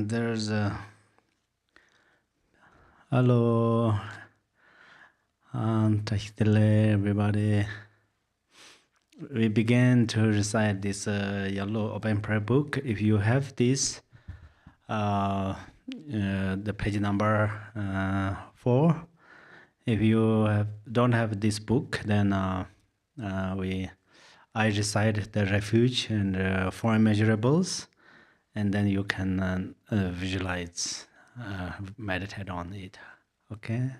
There's a hello, everybody. We began to recite this yellow open prayer book. If you have this, the page number 4. If you don't have this book, then I recite the refuge and 4 immeasurables, and then you can visualize, meditate on it. Okay.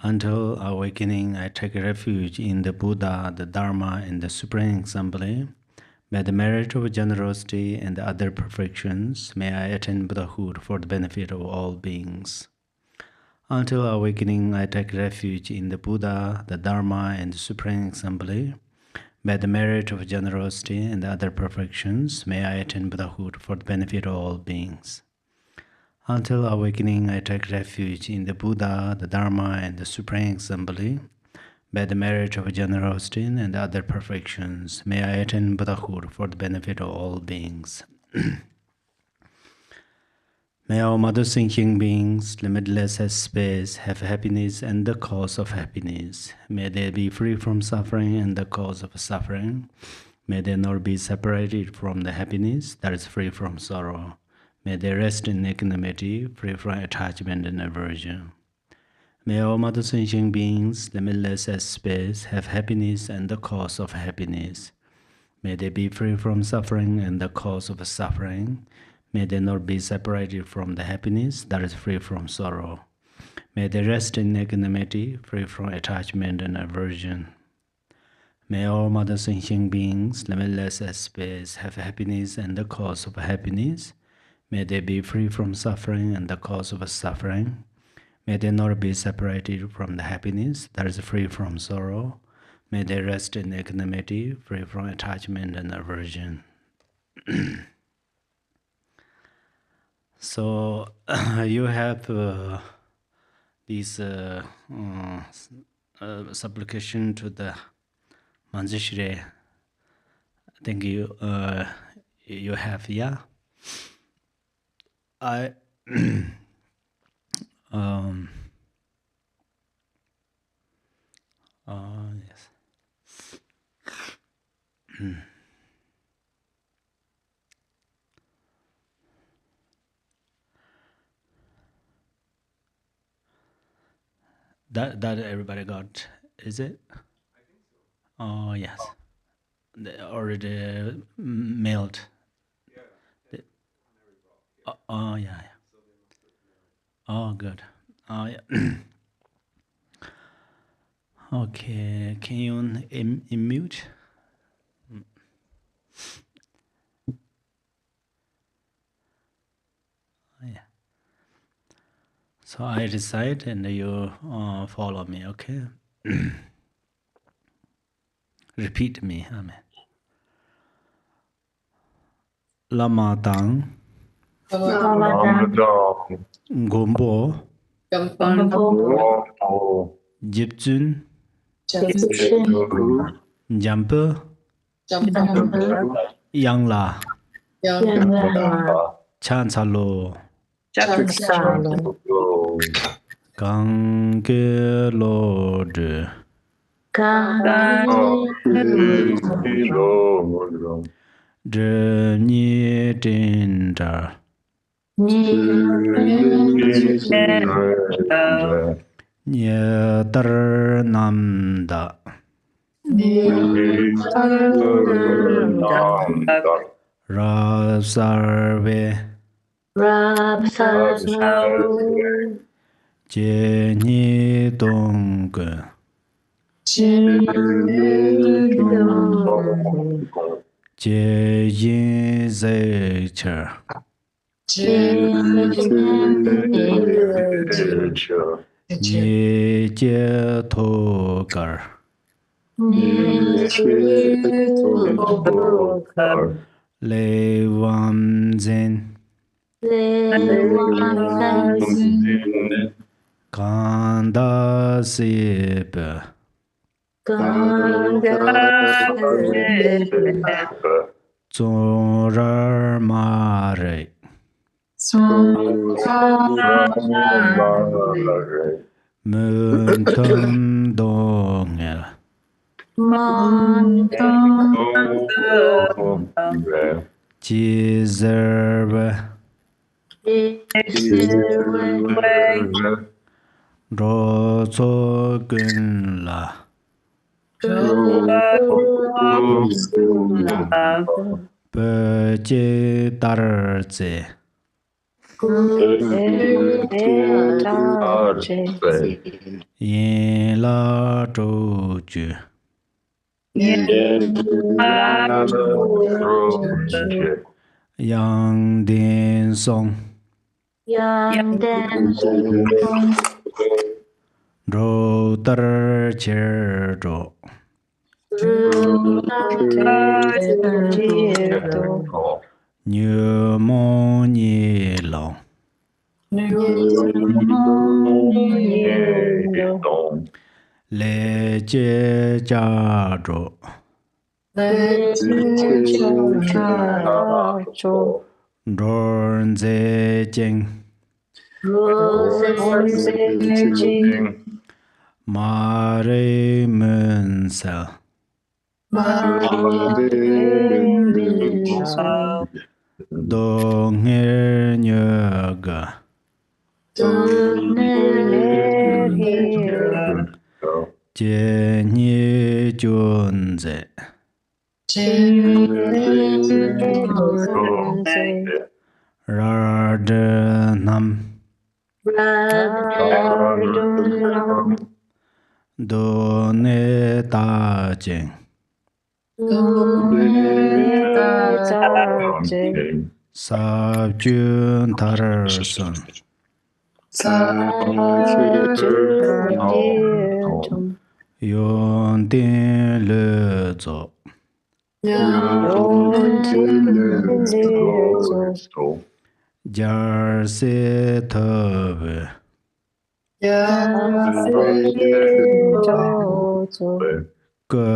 Until awakening, I take refuge in the Buddha, the Dharma, and the Supreme Assembly. By the merit of generosity and other perfections, may I attain Buddhahood for the benefit of all beings. Until awakening, I take refuge in the Buddha, the Dharma, and the Supreme Assembly. By the merit of generosity and other perfections, may I attain Buddhahood for the benefit of all beings. Until awakening, I take refuge in the Buddha, the Dharma, and the Supreme Assembly. By the merit of generosity and other perfections, may I attain Buddhahood for the benefit of all beings. May all mother thinking beings, limitless as space, have happiness and the cause of happiness. May they be free from suffering and the cause of suffering. May they not be separated from the happiness that is free from sorrow. May they rest in equanimity, free from attachment and aversion. May all mother sentient beings, limitless as space, have happiness and the cause of happiness. May they be free from suffering and the cause of suffering. May they not be separated from the happiness that is free from sorrow. May they rest in equanimity, free from attachment and aversion. May all mother sentient beings, limitless as space, have happiness and the cause of happiness. May they be free from suffering and the cause of suffering. May they not be separated from the happiness that is free from sorrow. May they rest in equanimity, free from attachment and aversion. So you have this supplication to the Manjushri. I think you have, yeah. I yes. That everybody got, is it? I think so. Oh yes, they already mailed. Yeah. Oh yeah. Oh good. Oh yeah. Okay, can you unmute? Oh, yeah. So I recite and you follow me, okay? Repeat me, amen. Lama tang gombo jipchun jampu yangla chansalo gange lord de ni dindar nye dar namda rasarve je ni dong je yin zhe cher Nye je to gar. Le wam zen. Kanda sebe. Zorar mare. Muntum dongel. Jizerve. Rozo gunla. Beje darze. Yin la zhou ju. Yang din song. Zhou dar qir zhou. Niu mo ni long. Le jie jia zhou. Zhou zi jing. Ma re men sa. Do nghe nhớ ga. Jie ni jun zi. Ra de nam. Do ne ta jing. Sab jun tar sun. Yon din le zo. Jar se tebe. Ge.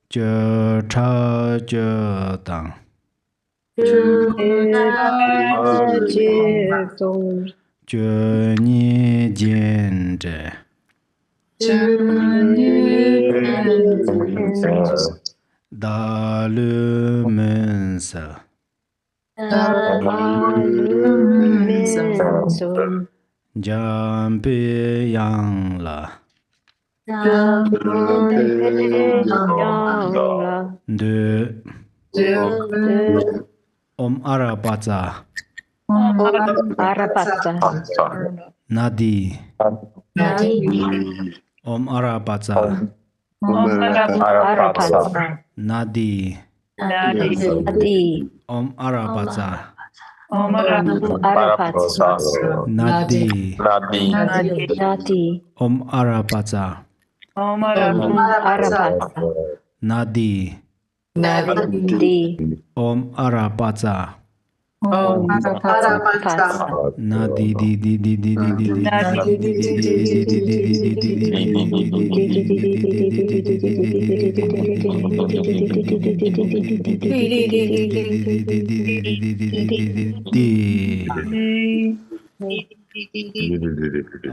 Je cha je dang. Je ni jian zhe. Da lu men sa. Jam bi yang la. De. Om arapaza. Nadi. Om arapaza. Nadi. Om arapaza. Nadi. Om arapaza. Nadi. Om arapaza. Nadi di di di di di di di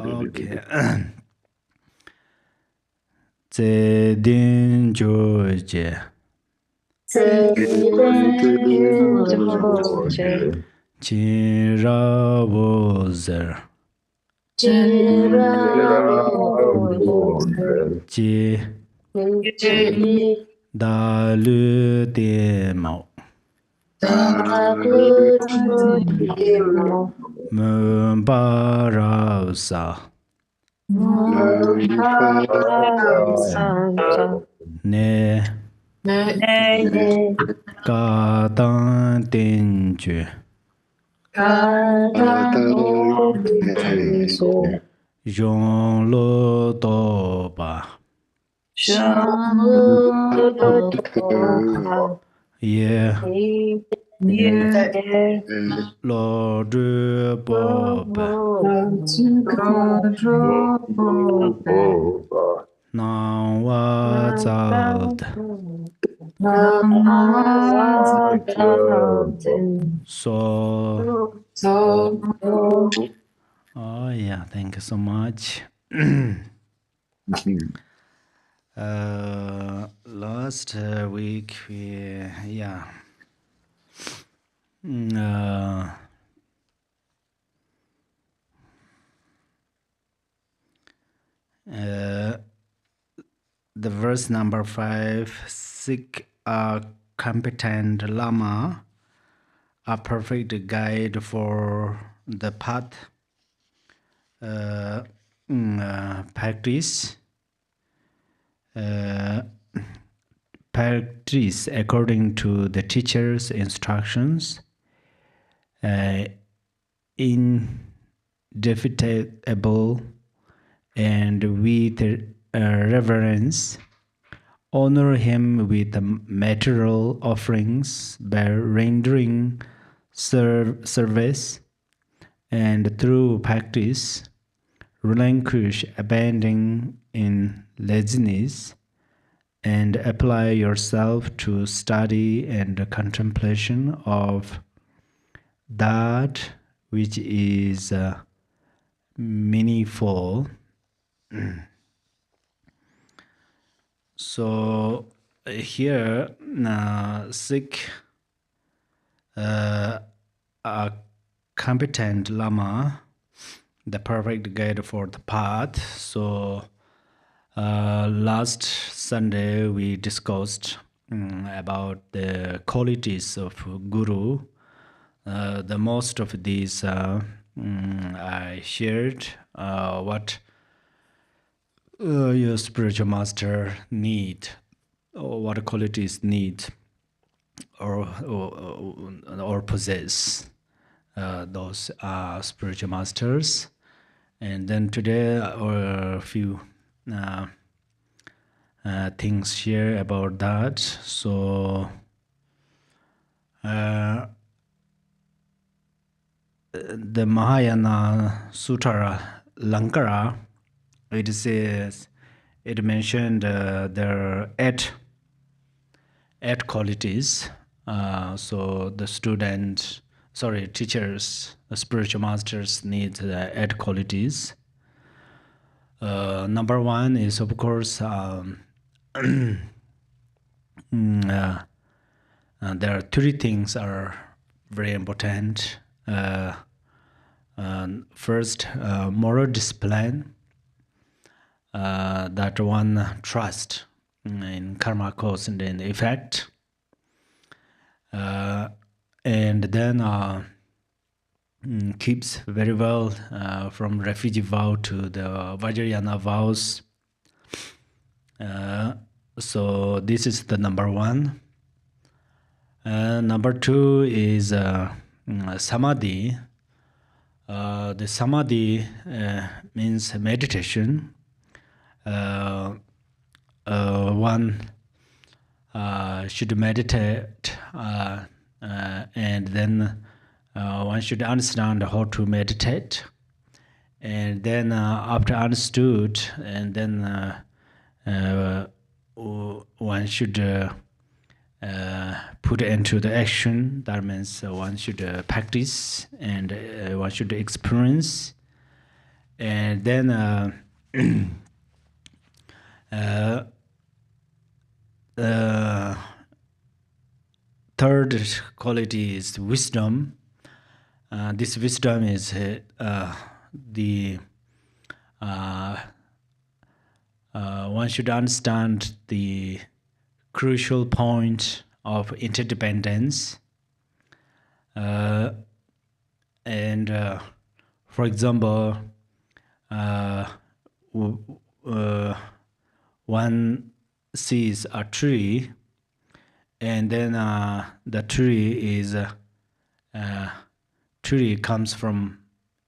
Okay. Zedin George. Chirabozer. Ji. Dalu demo. Mbarasa. Ne. Ga dan din ju. Yong lo do ba. Ye lo du bo ba. Nang wa zao de. So. Oh yeah, thank you so much. Last week we the verse number 5, seek a competent lama, a perfect guide for the path, practice according to the teacher's instructions, indefatigable and with reverence. Honor him with material offerings by rendering service, and through practice, relinquish abandoning in laziness, and apply yourself to study and contemplation of that which is meaningful. So here, seek a competent lama, the perfect guide for the path. So last Sunday we discussed about the qualities of guru. The most of these I shared what your spiritual master need, or what qualities need or possess those spiritual masters. And then today a few things here about that. So the Mahayana Sutra Lankara, it says, it mentioned there are eight qualities. So the teachers, spiritual masters need eight qualities. Number one is, of course, there are three things are very important. First, moral discipline, that one trust in karma cause and then effect, and then keeps very well from refugee vow to the Vajrayana vows. So this is the number one. Number two is samadhi. The samadhi means meditation. One should meditate, and then one should understand how to meditate, and then after understood, and then one should put into the action. That means one should practice, and one should experience, and then third quality is wisdom. This wisdom is the one should understand the crucial point of interdependence, and for example, one sees a tree, and then the tree is tree comes from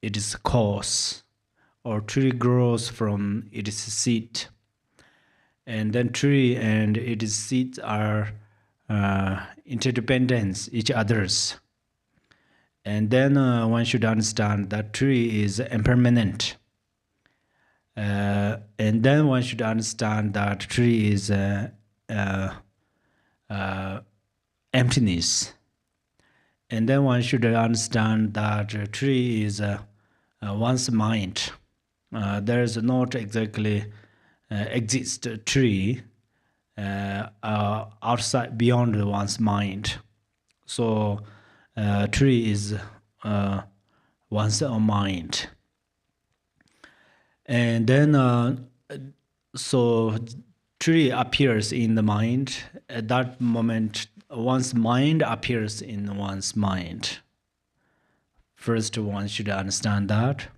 its cause, or tree grows from its seed, and then tree and its seeds are interdependent each others. And then one should understand that tree is impermanent. And then one should understand that tree is emptiness. And then one should understand that tree is one's mind. There is not exactly exist a tree outside, beyond one's mind. So tree is one's own mind. And then so tree appears in the mind. At that moment, one's mind appears in one's mind. First, one should understand that.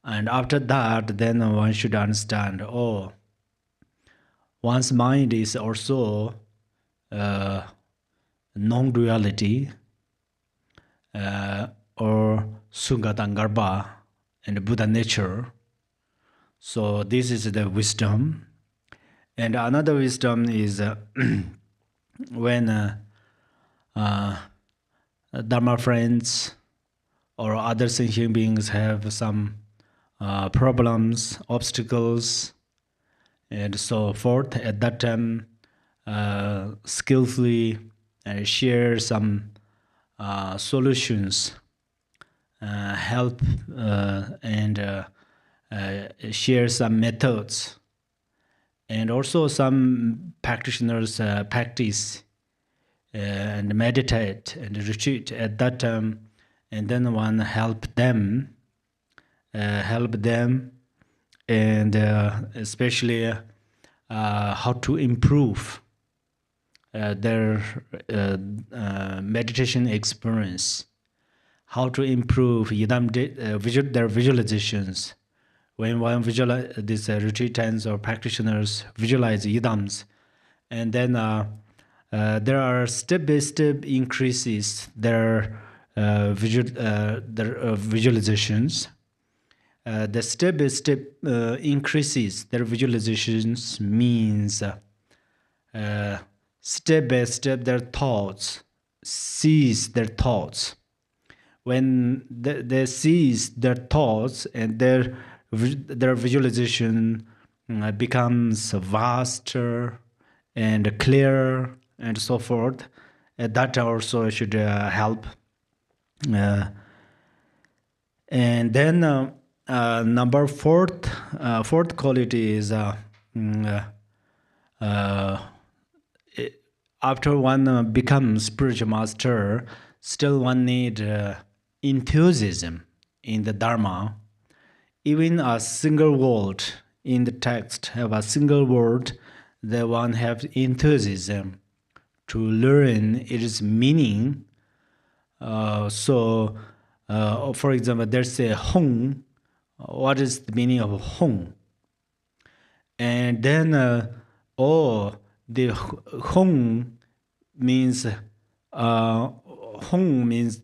And after that, then one should understand, oh, one's mind is also non-duality, or Sungatangarba and Buddha nature. So this is the wisdom. And another wisdom is when Dharma friends or other sentient beings have some problems, obstacles, and so forth, at that time skillfully share some solutions, help and share some methods. And also some practitioners practice and meditate and retreat at that time, and then one help them, and especially how to improve their meditation experience, how to improve their visualizations. When one visualize these retreatants or practitioners visualize yidams, and then there are step-by-step increases their visualizations. The step-by-step increases their visualizations means step-by-step their thoughts cease their thoughts. When they cease their thoughts and their visualization becomes vaster and clearer and so forth, that also should help. And then number fourth quality is after one becomes spiritual master, still one need enthusiasm in the Dharma. Even a single word in the text have a single word, that one have enthusiasm to learn its meaning. So, for example, there's a Hong. What is the meaning of Hong? And then, the Hong means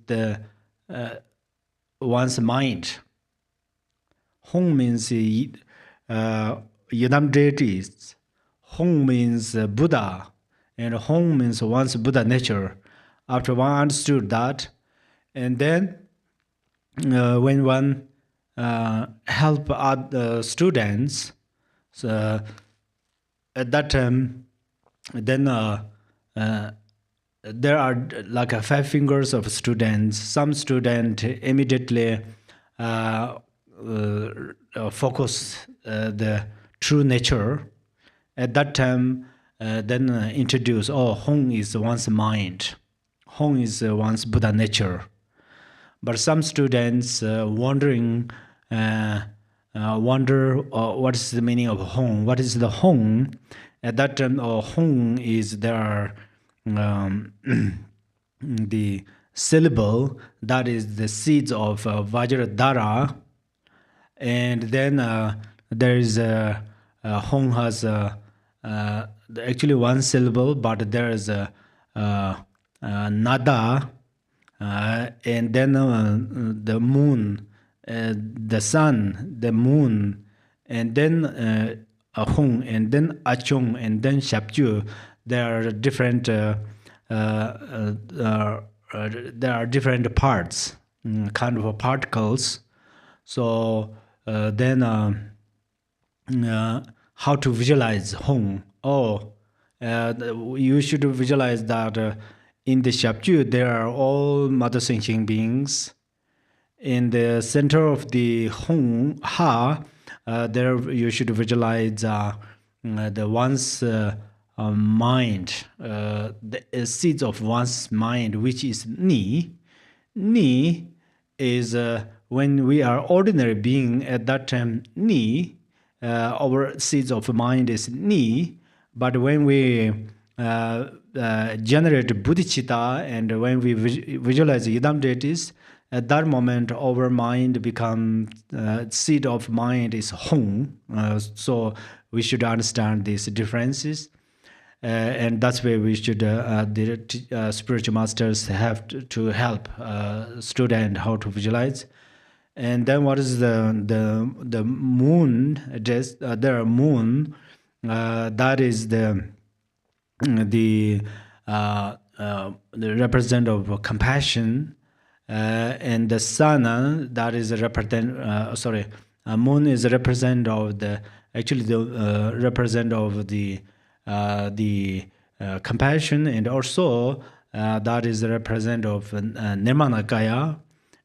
the one's mind. Hong means Yidam deities. Hong means Buddha, and Hong means one's Buddha nature. After one understood that, and then when one help other students, so at that time, then there are like 5 fingers of students. Some student immediately focus the true nature. At that time, then introduce, Hong is one's mind. Hong is one's Buddha nature. But some students wonder what is the meaning of Hong? What is the Hong? At that time, Hong is their the syllable that is the seeds of Vajradhara, and then there is Hong has actually one syllable, but there is a nada and then the moon, the sun, the moon, and then Ahung, and then Achung, and then Shapju. There are different. There are different parts, kind of particles. So then, how to visualize Hong? Oh, you should visualize that in the Shapju there are all Mother Singing beings. In the center of the Hong Ha, there you should visualize the one's mind, the seeds of one's mind, which is Ni. Ni is when we are ordinary being at that time, Ni, our seeds of mind is Ni, but when we generate bodhicitta and when we visualize Yidam deities, at that moment our mind becomes seed of mind is Hong. So we should understand these differences. And that's where we should the spiritual masters have to help student how to visualize. And then what is the moon? There are moon. That is the representative of compassion, and the sun that is a represent. Moon is a represent of the actually the represent of the compassion, and also that is a represent of Nirmanakaya,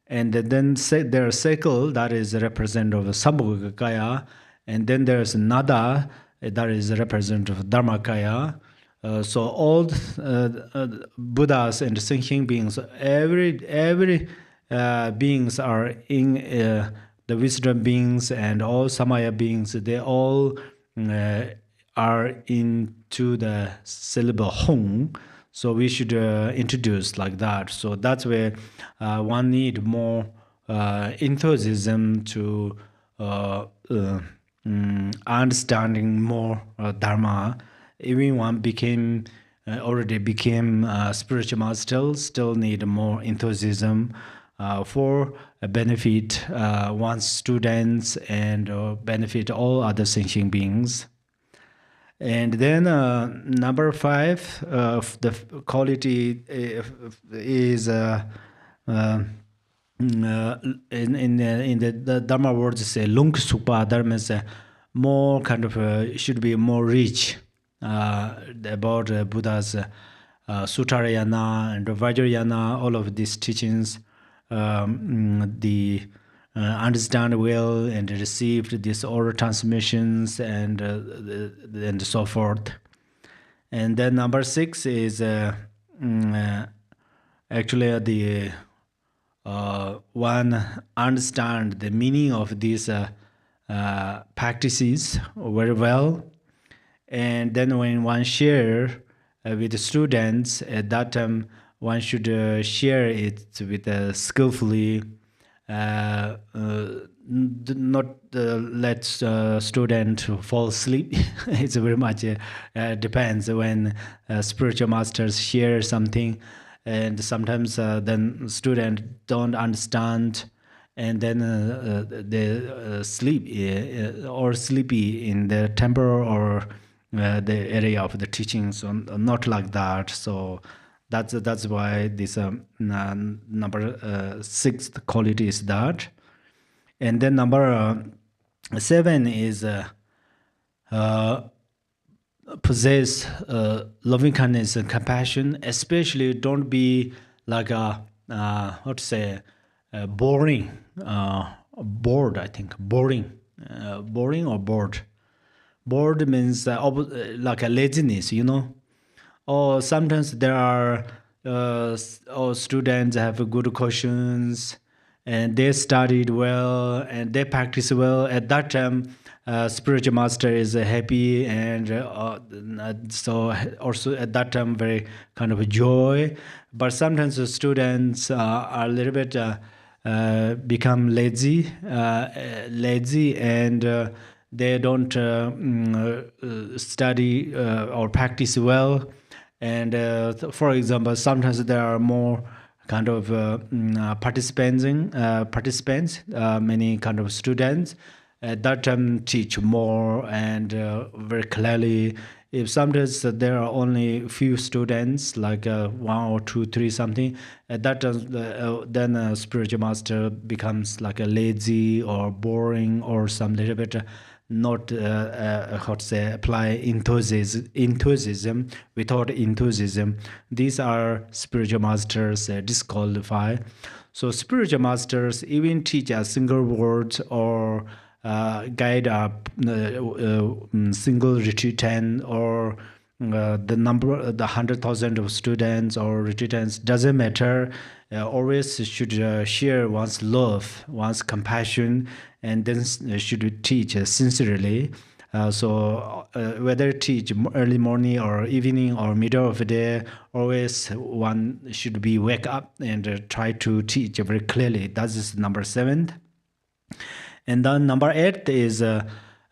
and then there's cycle that is a represent of Sambhogakaya, and then there's Nada that is a represent of Dharmakaya. So all Buddhas and sentient beings, every beings are in the wisdom beings and all Samaya beings. They all are into the syllable Hong. So we should introduce like that. So that's where one need more enthusiasm to understanding more Dharma. Even one became already became spiritual master, still need more enthusiasm for benefit one's students and benefit all other sentient beings. And then number 5 of the quality is in the Dharma words say lung supa. That means more kind of should be more rich about Buddha's Sutarayana and Vajrayana, all of these teachings. The understand well and received these oral transmissions and so forth. And then number 6 is actually the one understand the meaning of these practices very well. And then when one share with the students, at that time one should share it with skillfully, not let student fall asleep. It's very much depends when spiritual masters share something, and sometimes then student don't understand, and then they sleep or sleepy in the temple or the area of the teachings, not like that. So that's why this number 6th quality is that. And then number 7 is possess loving kindness and compassion. Especially don't be like a how to say boring, bored. I think boring, boring or bored. Bored means like a laziness, you know. Or sometimes there are students have good questions and they studied well and they practice well. At that time, spiritual master is happy, and so also at that time very kind of joy. But sometimes the students are a little bit become lazy, and they don't study or practice well. And for example, sometimes there are more kind of participants, many kind of students. At that time, teach more and very clearly. If sometimes there are only few students, like one or two, three, something, at that time, then a spiritual master becomes like a lazy or boring or some little bit not how to say apply enthusiasm without enthusiasm. These are spiritual masters disqualify. So spiritual masters even teach a single word or guide a single retreatant or the number, the 100,000 of students or retreatants doesn't matter. Always should share one's love, one's compassion, and then should teach sincerely. So whether teach early morning or evening or middle of the day, always one should be wake up and try to teach very clearly. That is number 7. And then number 8 is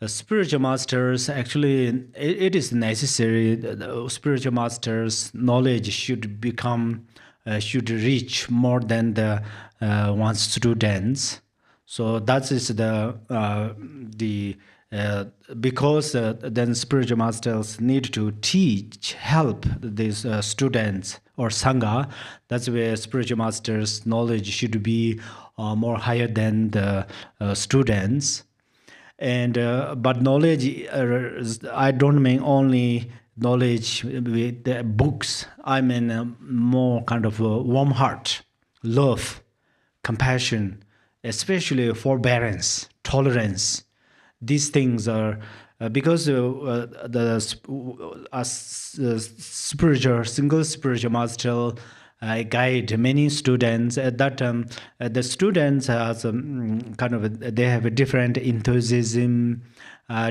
spiritual masters. Actually, it is necessary. The spiritual masters' knowledge should become, should reach more than the one's students. So that is because then spiritual masters need to teach, help these students or sangha. That's where spiritual masters' knowledge should be more higher than the students. And but knowledge, I don't mean only knowledge with the books. I mean more kind of warm heart, love, compassion, especially forbearance, tolerance. These things are because spiritual single spiritual master guide many students. At that time, the students has kind of they have a different enthusiasm,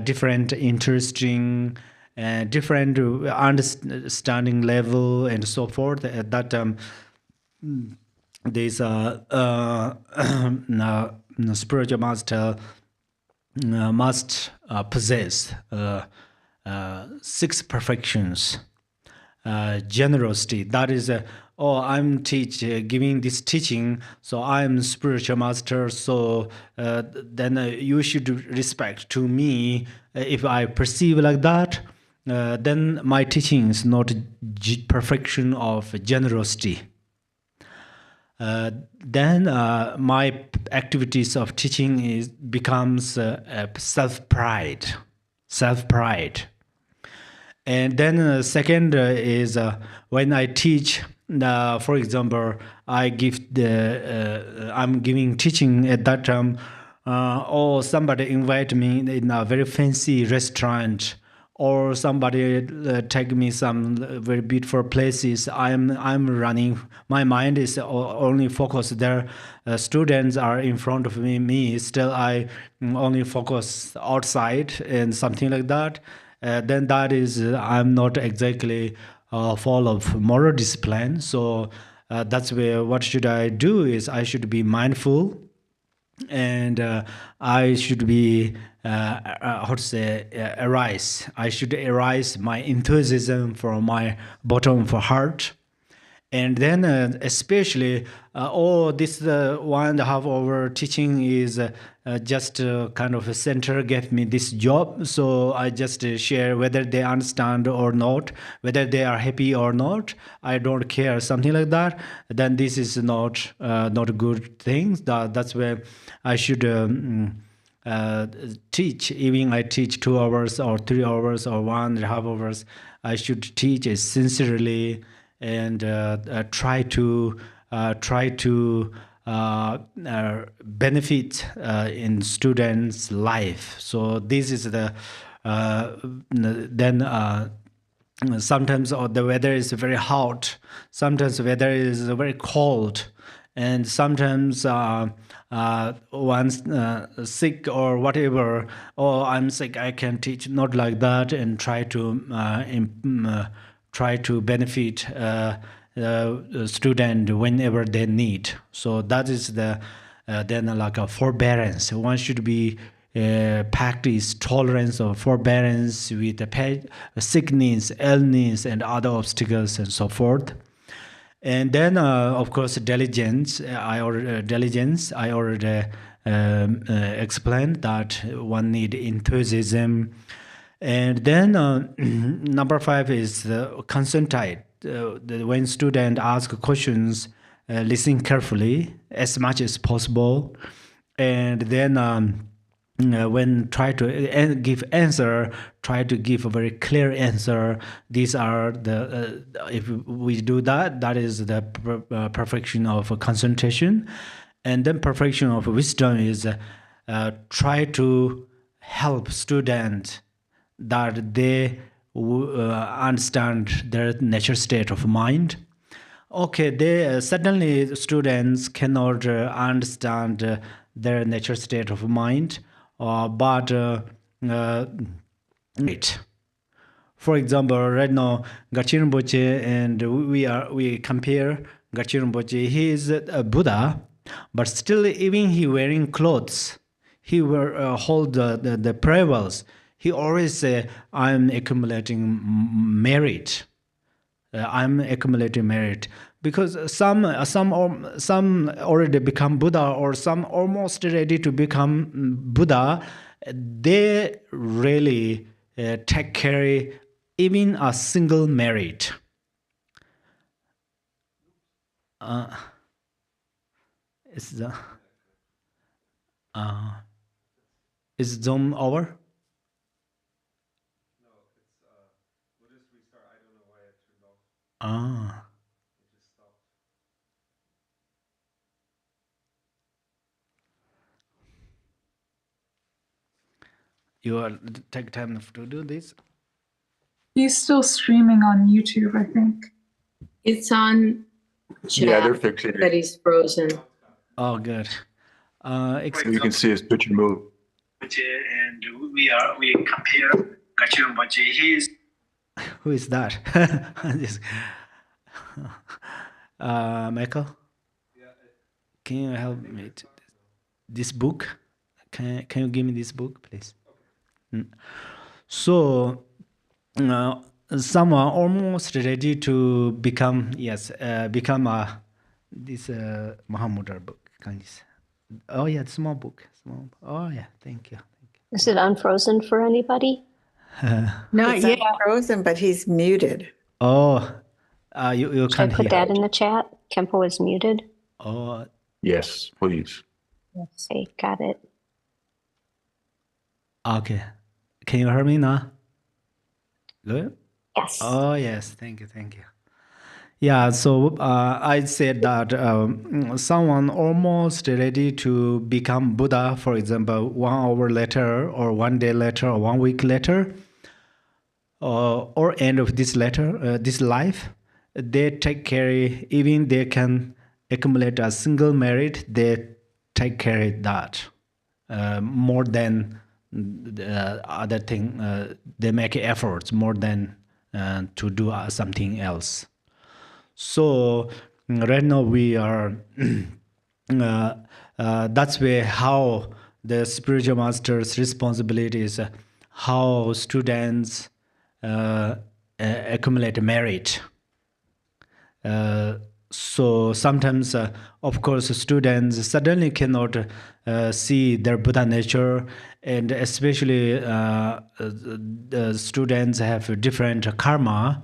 different interesting, different understanding level, and so forth. At that time, these spiritual master must possess 6 perfections. Generosity, that is I'm giving this teaching, so I'm spiritual master, so then you should respect to me. If I perceive like that, then my teaching is not perfection of generosity. Then my activities of teaching becomes self-pride. And then second is when I teach, for example, I'm giving teaching at that time, or somebody invite me in a very fancy restaurant, or somebody take me some very beautiful places. I'm running. My mind is only focused there. Students are in front of me. Still, I only focus outside and something like that. Then that is I'm not exactly full of moral discipline. So that's where what should I do is I should be mindful, and I should be arise. I should arise my enthusiasm from my bottom of heart. And then especially this 1.5 hour teaching is just kind of a center gave me this job, so I just share whether they understand or not, whether they are happy or not, I don't care, something like that. Then this is not a good thing. That's where I should teach. Even I teach 2 hours or 3 hours or 1.5 hours, I should teach sincerely and try to benefit in students' life. So this is the then sometimes the weather is very hot, sometimes the weather is very cold, and sometimes one's sick or whatever. Oh, I'm sick, I can teach, not like that, and try to benefit student whenever they need. So that is the then like a forbearance. One should be practice tolerance or forbearance with the sickness, illness, and other obstacles and so forth. And then, of course, diligence. Diligence. I already explained that one need enthusiasm. And then number 5 is concentrate. When student ask questions, listen carefully as much as possible, and then when try to give answer, try to give a very clear answer. These are the if we do that, that is the perfection of concentration. And then perfection of wisdom is try to help student that they understand their natural state of mind. Okay, they suddenly students cannot understand their natural state of mind, but it. For example, right now, Gachin Rinpoche, and we compare Gachin Rinpoche. He is a Buddha, but still, even he wearing clothes, he will hold the prayers. He always say, "I'm accumulating merit. I'm accumulating merit." Because some already become Buddha, or some almost ready to become Buddha. They really take care even a single merit. Is the is Zoom over? No, it's we'll just restart. I don't know why it turned off. It just stopped. You will take time to do this? He's still streaming on YouTube, I think. It's on chat, Yeah, they're fixing but it. he's frozen. Oh, good. You can see his picture move. And we compare Gachin Rinpoche. Who is that? Michael, can you help me? This book? Can you give me this book, please? So, someone almost ready to become this Mahamudra book. Oh yeah, small book. Oh yeah, thank you. Is it unfrozen for anybody? Not Is yet that- frozen, but he's muted. Oh, you Should I can't put hear. that in the chat? Kempo is muted. Oh, Yes, please. Okay, got it. okay. Can you hear me now? Good. Yes. Oh yes, thank you. Yeah, so I said that someone almost ready to become Buddha, for example, 1 hour later, or 1 day later, or 1 week later, or end of this life, they take care. Even they can accumulate a single merit, they take care of that more than the other thing. They make efforts more than to do something else. So right now we are that's where how the spiritual master's responsibility is, how students accumulate merit. So sometimes, of course, students suddenly cannot see their Buddha nature, and especially the students have different karma.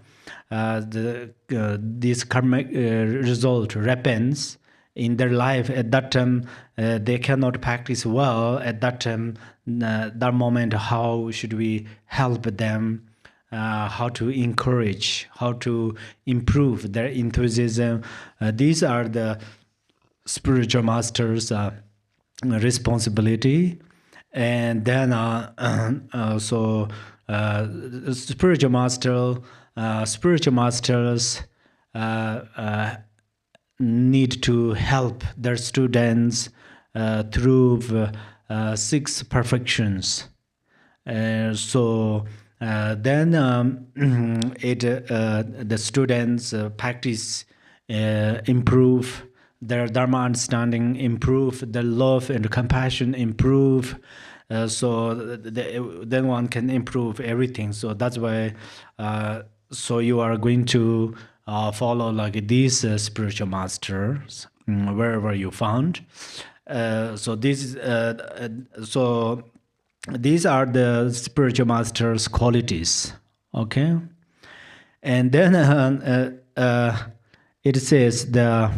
This karmic result happens in their life. At that time, they cannot practice well. At that time, that moment, how should we help them? How to encourage, how to improve their enthusiasm. These are the spiritual master's responsibility. And then spiritual masters need to help their students through 6 perfections. Then the students practice, improve their dharma understanding, improve their love and compassion, improve. Then one can improve everything. So that's why. So you are going to follow like these spiritual masters wherever you found. So these are the spiritual masters' qualities. Okay, and then it says the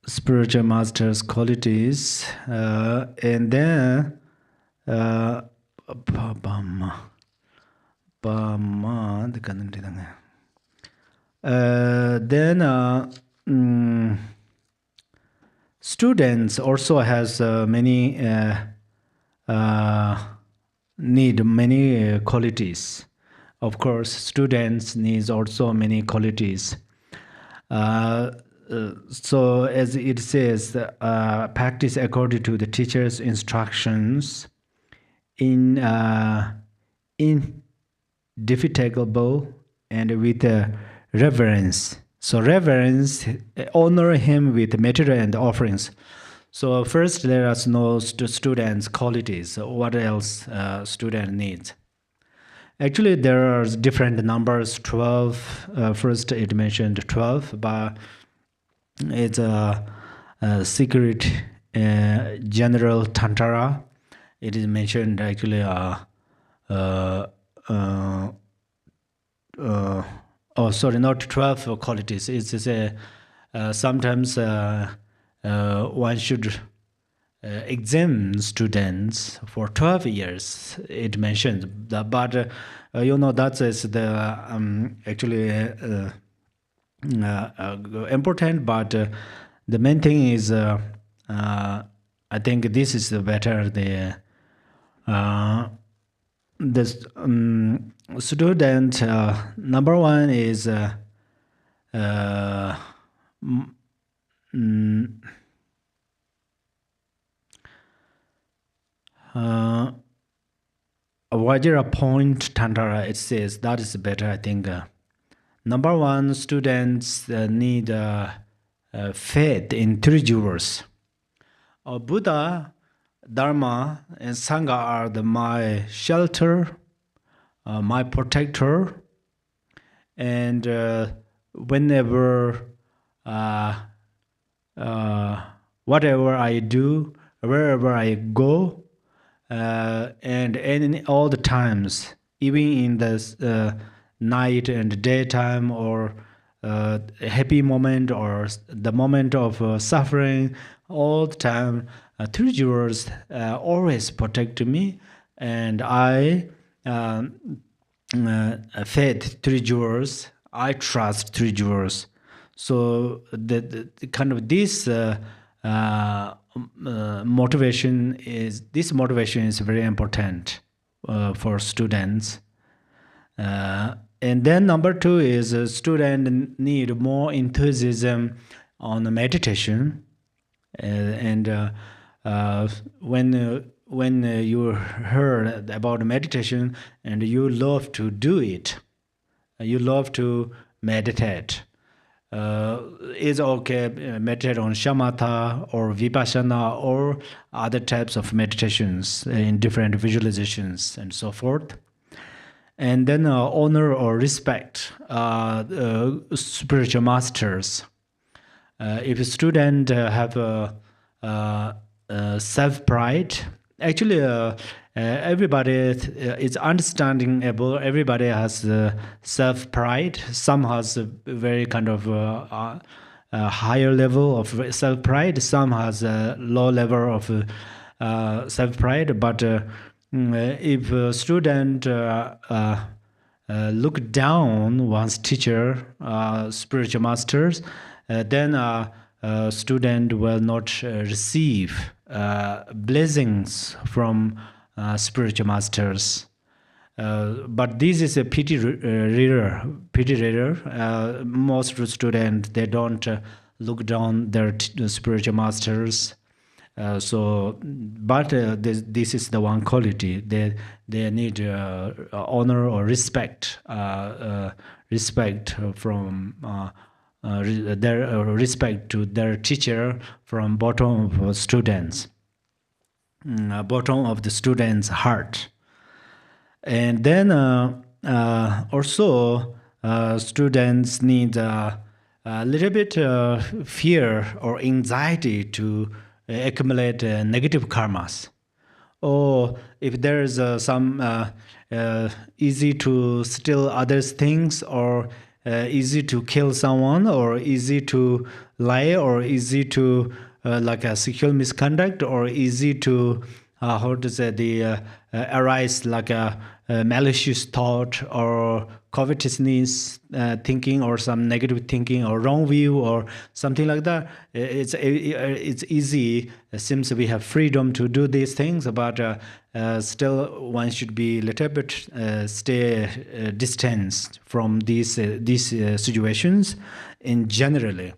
spiritual masters' qualities, and then students also has many need many qualities. Of course, students needs also many qualities. So as it says, practice according to the teacher's instructions in indefatigable and with reverence. So reverence, honor him with material and offerings. So first, let us know students' qualities. What else student needs? Actually, there are different numbers. 12. First, it mentioned 12, but it's a secret general tantara. It is mentioned actually. Not 12 qualities. It's sometimes one should examine students for 12 years. It mentions that, but that is the actually important. But the main thing is, I think this is better. The student number one is Vajra point tantara. It says that is better. I think number one, students need faith in three jewels. Buddha, Dharma, and Sangha are my shelter, my protector, and whenever, whatever I do, wherever I go, and in all the times, even in the night and daytime, or happy moment, or the moment of suffering, all the time, three jewels always protect me, and I faith three jewels. I trust three jewels. So the kind of this motivation is very important for students. And then number two is student need more enthusiasm on the meditation. And when you heard about meditation and you love to do it, you love to meditate. It's okay, meditate on shamatha or vipassana or other types of meditations in different visualizations and so forth. And then honor or respect spiritual masters. If a student have self-pride, actually everybody is understanding about, everybody has self-pride. Some has a very kind of higher level of self-pride, some has a low level of self-pride. But if a student look down one's teacher, spiritual masters, then student will not receive blessings from spiritual masters. But this is a pity reader. Most students, they don't look down their spiritual masters. But this is the one quality. They need honor or respect. Respect from their respect to their teacher from bottom of students, bottom of the student's heart. And then also students need a little bit fear or anxiety to accumulate negative karmas. Or if there is some easy to steal others' things, or easy to kill someone, or easy to lie, or easy to like a sexual misconduct, or easy to how to say the arise like a malicious thought or covetousness thinking, or some negative thinking or wrong view or something like that. It's easy. It seems we have freedom to do these things, but still one should be a little bit stay distanced from these situations in generally.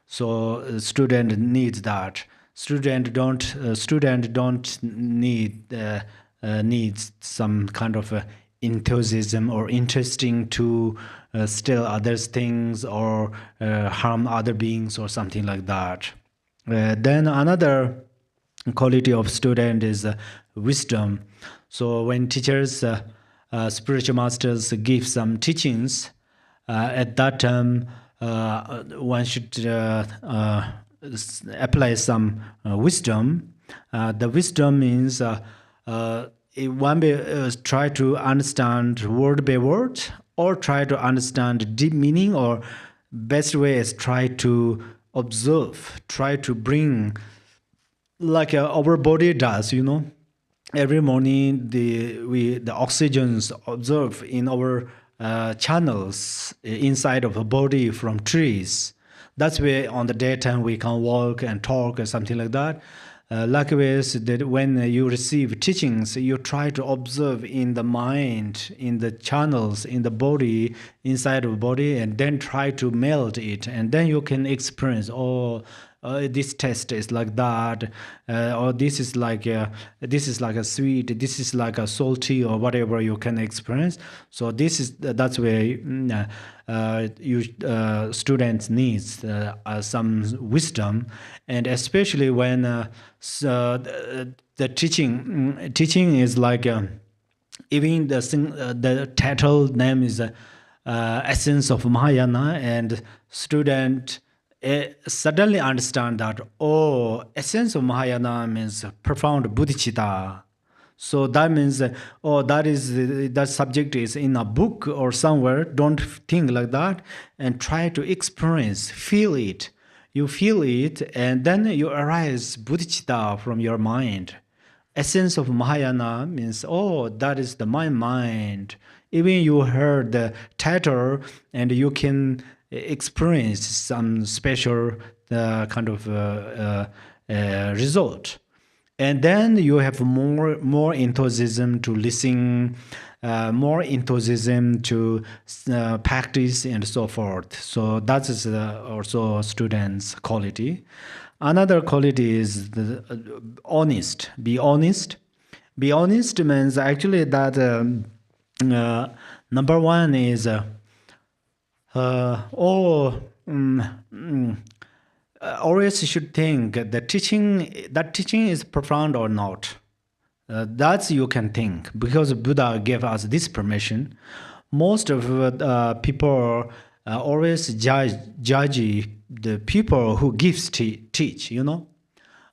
So student needs that. Student don't need needs some kind of enthusiasm or interesting to steal others' things or harm other beings or something like that. Then another quality of student is wisdom. So when teachers, spiritual masters give some teachings, at that time one should apply some wisdom. The wisdom means one may try to understand word by word, or try to understand deep meaning, or best way is try to observe, try to bring like our body does, every morning the oxygens observe in our channels inside of a body from trees. That's where on the daytime we can walk and talk or something like that. Likewise, that when you receive teachings, you try to observe in the mind, in the channels, in the body, inside of the body, and then try to melt it, and then you can experience, this taste is like that, or this is like a sweet, this is like a salty, or whatever you can experience. So that's where students needs some wisdom, and especially when the teaching is like even the title name is Essence of Mahayana, and student suddenly understand that, Essence of Mahayana means profound bodhicitta. So that means, that subject is in a book or somewhere. Don't think like that, and try to experience, feel it. You feel it, and then you arise bodhicitta from your mind. Essence of Mahayana means, that is the my mind. Even you heard the title, and you can experience some special kind of result. And then you have more enthusiasm to listen, more enthusiasm to practice, and so forth. So that is also students' quality. Another quality is honest. Be honest. Be honest means actually that number one is always should think that teaching is profound or not. That's you can think, because Buddha gave us this permission. Most of people always judge the people who gives teach,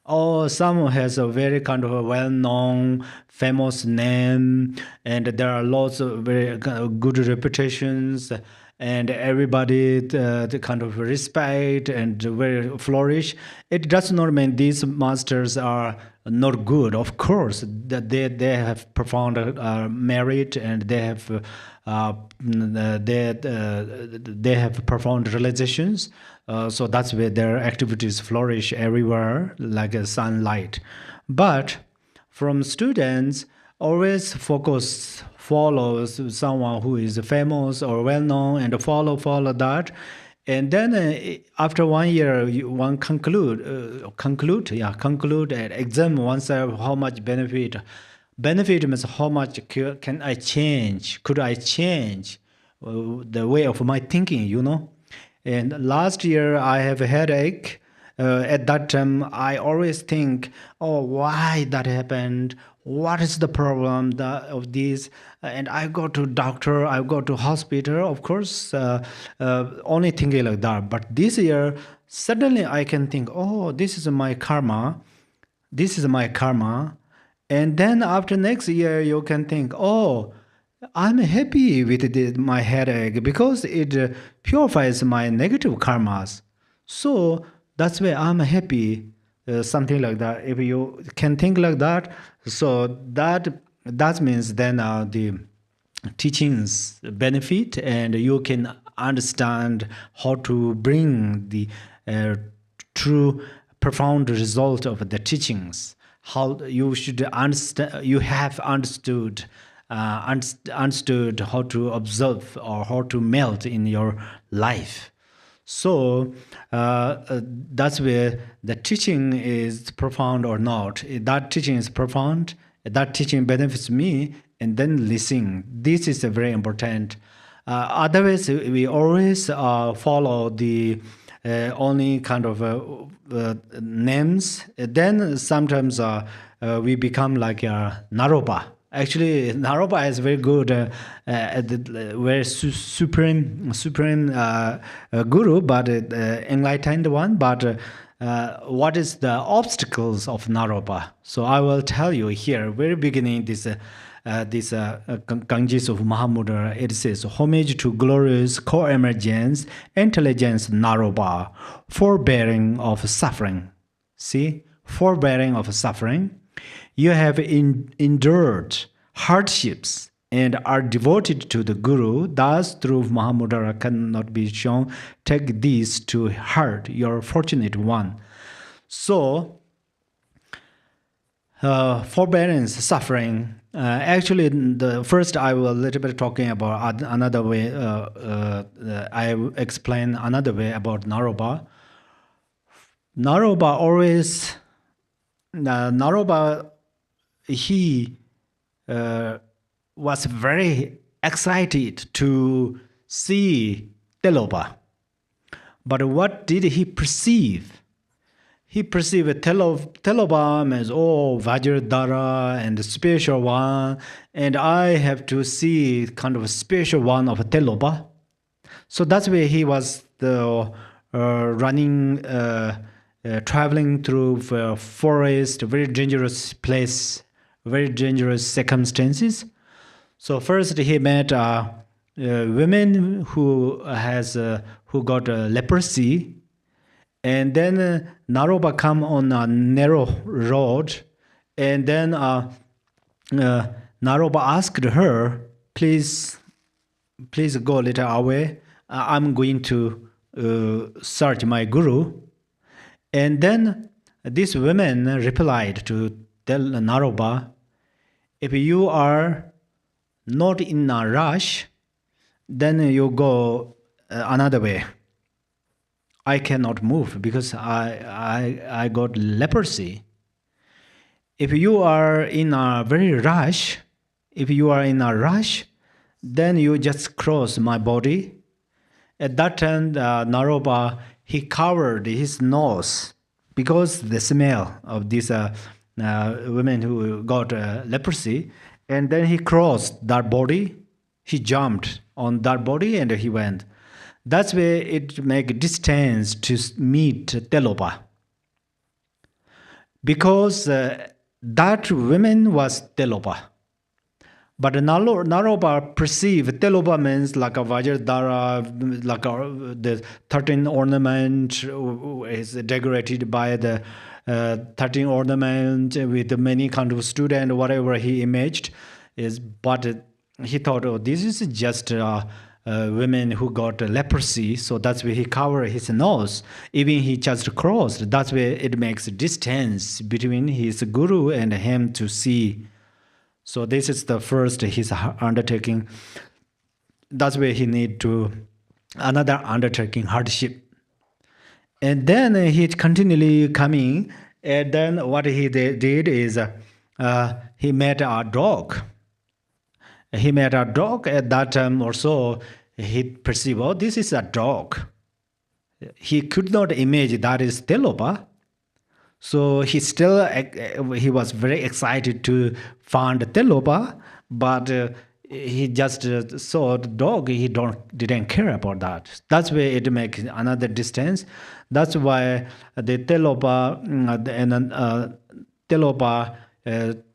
or someone has a very kind of a well-known, famous name, and there are lots of very good reputations, and everybody the kind of respect and very flourish. It does not mean these masters are not good. Of course, that they have profound merit, and they have profound realizations. So that's where their activities flourish everywhere like a sunlight. But from students, always follows someone who is famous or well-known, and follow that. And then after 1 year, one conclude and examine oneself how much benefit. Benefit means how much can I change? Could I change the way of my thinking, And last year I have a headache, at that time, I always think, oh, why that happened? What is the problem of this? And I go to doctor, I go to hospital, of course, only thinking like that. But this year, suddenly I can think, oh, this is my karma. This is my karma. And then after next year, you can think, oh, I'm happy with my headache because it purifies my negative karmas. So that's why I'm happy, something like that. If you can think like that, so that means then the teachings benefit, and you can understand how to bring the true profound result of the teachings. How you should understand, you have understood how to observe or how to melt in your life. So that's where the teaching is profound or not. If that teaching is profound, that teaching benefits me, and then listen. This is a very important. Otherwise, we always follow the only kind of names. Then sometimes we become like a Naropa. Actually, Naropa is very good, very supreme guru, but enlightened one. But what is the obstacles of Naropa? So I will tell you here, very beginning, this Ganges of Mahamudra, it says, homage to glorious co-emergence, intelligence Naropa, forbearing of suffering. See, forbearing of suffering. You have endured hardships and are devoted to the Guru. Thus, through Mahamudra cannot be shown. Take these to heart, your fortunate one. So, forbearance, suffering. Actually, the first I will a little bit talking about another way. I will explain another way about Naropa. Naropa always. Naropa, he was very excited to see Telopa. But what did he perceive? He perceived Telopa as, oh, Vajradhara and the special one, and I have to see kind of a special one of Telopa. So that's why he was running, traveling through forest, very dangerous place, very dangerous circumstances. So first he met women who got leprosy, and then Naropa come on a narrow road, and then Naropa asked her, please go a little away. I'm going to search my guru. And then this woman replied to tell Naropa, if you are not in a rush, then you go another way. I cannot move because I got leprosy. If you are in a very rush, then you just cross my body. At that time, Naropa, he covered his nose because the smell of these women who got leprosy, and then he crossed that body. He jumped on that body and he went. That's why it make distance to meet Telopa. Because that woman was Telopa. But Naropa perceived Telopa means like a Vajradhara, like the 13 ornament is decorated by the 13 ornament with many kind of student, whatever he imaged is. But he thought, oh, this is just women who got leprosy, so that's why he covered his nose. Even he just crossed. That's why it makes distance between his guru and him to see. So this is the first his undertaking. That's where he need to another undertaking, hardship. And then he continually coming. And then what he did is he met a dog. He met a dog at that time also. He perceived, oh, this is a dog. he could not imagine that is Telopa. So he was very excited to find Telopa, but he just saw the dog. He didn't care about that. That's why it makes another distance. That's why the Telopa Telopa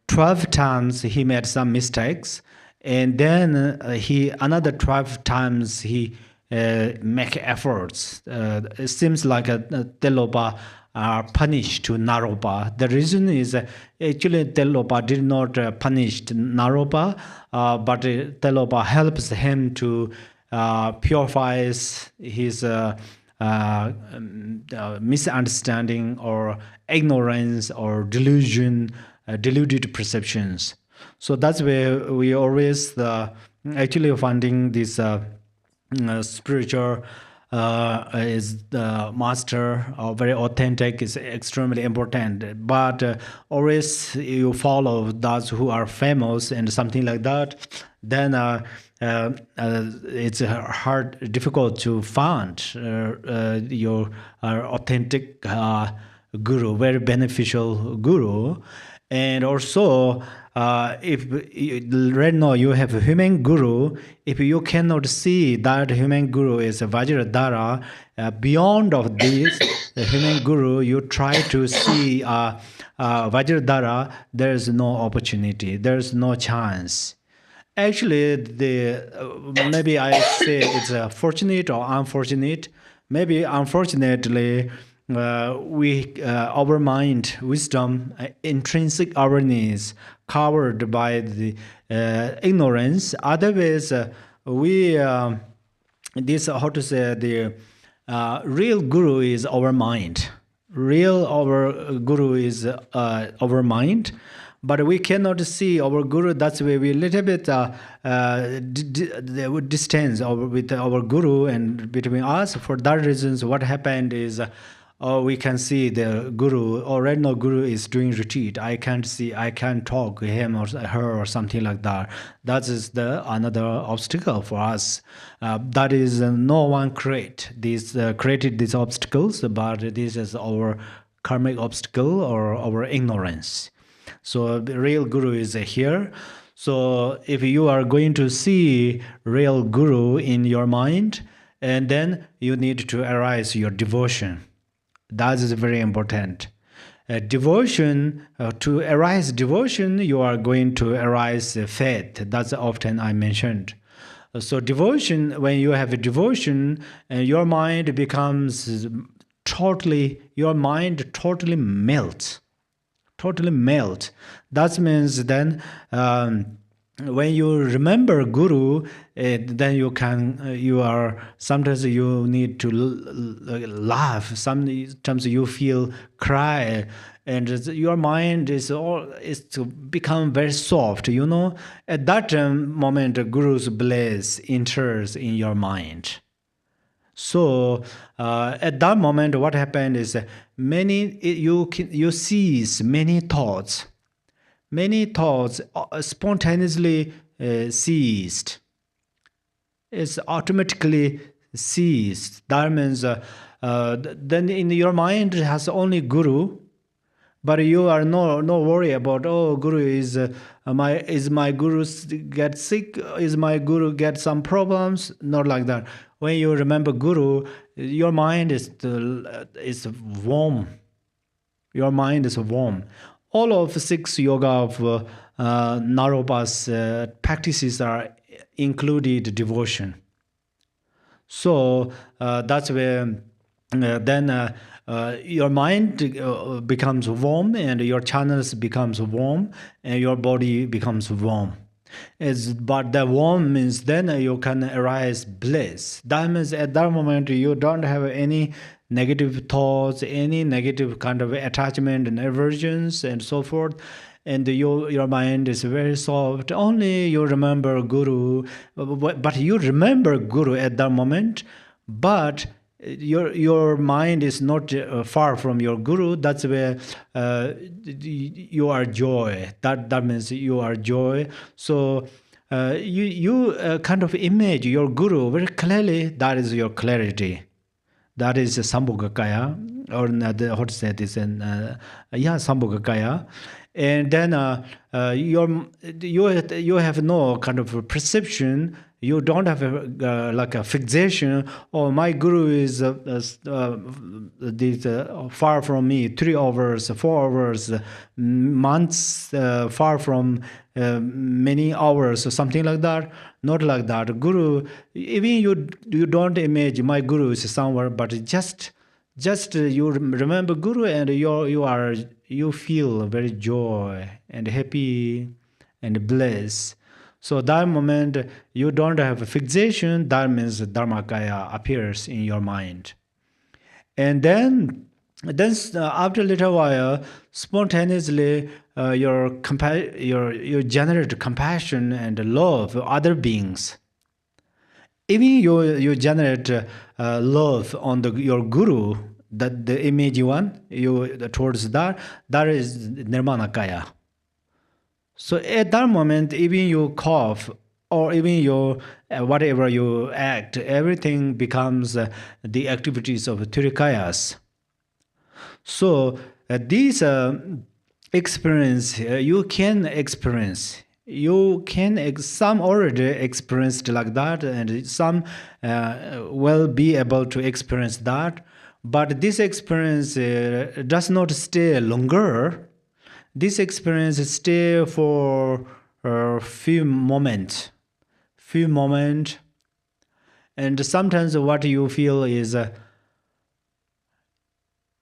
12 times he made some mistakes, and then another 12 times he make efforts. It seems like Telopa are punished to Naropa. The reason is actually Telopa did not punish Naropa, but Telopa helps him to purify his misunderstanding or ignorance or delusion, deluded perceptions. So that's where we always actually finding this spiritual is the master, very authentic, is extremely important. But always you follow those who are famous and something like that, then it's hard, difficult to find your authentic guru, very beneficial guru. And also, if right now you have a human guru, if you cannot see that human guru is a Vajradhara, beyond of this, the human guru, you try to see Vajradhara, there is no opportunity, there is no chance. Actually, maybe I say it's fortunate or unfortunate. Maybe unfortunately, our mind, wisdom, intrinsic awareness covered by the ignorance. Otherwise, the real guru is our mind. Our guru is our mind. But we cannot see our guru. That's why we a little bit distance with our guru and between us. For that reasons, what happened is, we can see the guru. Right now, guru is doing retreat. I can't talk to him or her or something like that. That is another obstacle for us. That is no one created these obstacles, but this is our karmic obstacle or our ignorance. So the real guru is here. So if you are going to see real guru in your mind, and then you need to arise your devotion. That is very important. Devotion, to arise devotion, you are going to arise faith. That's often I mentioned. So devotion, when you have a devotion, your mind totally melts. Totally melt. That means then when you remember guru, then sometimes you need to laugh. Sometimes you feel cry, and your mind is to become very soft. At that moment, guru's bliss enters in your mind. So at that moment, what happened is you seize many thoughts spontaneously ceased. It's automatically ceased. That means then in your mind it has only guru, but you are no worry about guru is my guru get sick, is my guru get some problems, not like that. When you remember guru, your mind is warm. Your mind is warm. All of 6 yoga of Naropa's practices are included devotion. So that's where then your mind becomes warm, and your channels becomes warm, and your body becomes warm. But the warm means then you can arise bliss. That means at that moment you don't have any negative thoughts, any negative kind of attachment and aversions and so forth. And your mind is very soft. Only you remember guru, but you remember guru at that moment, but your mind is not far from your guru. That's where you are joy. That means you are joy. So you kind of image your guru very clearly. That is your clarity. That is a Sambhogakaya, or how to say this? And Sambhogakaya. And then you have no kind of perception. You don't have like a fixation. Oh, my guru is far from me, 3 hours, 4 hours, months far from many hours or something like that. Not like that. Guru, even you don't imagine my guru is somewhere, but just you remember guru, and you feel very joy and happy and bliss. So that moment you don't have a fixation. That means Dharmakaya appears in your mind, and then after a little while, spontaneously you generate compassion and love for other beings. Even you generate love on your guru, that the image you want, towards that is Nirmanakaya. So at that moment, even you cough, or even you whatever you act, everything becomes the activities of Tirikayas. So these experience you can experience. You can some already experienced like that, and some will be able to experience that. But this experience does not stay longer. This experience stay for a few moments, and sometimes what you feel is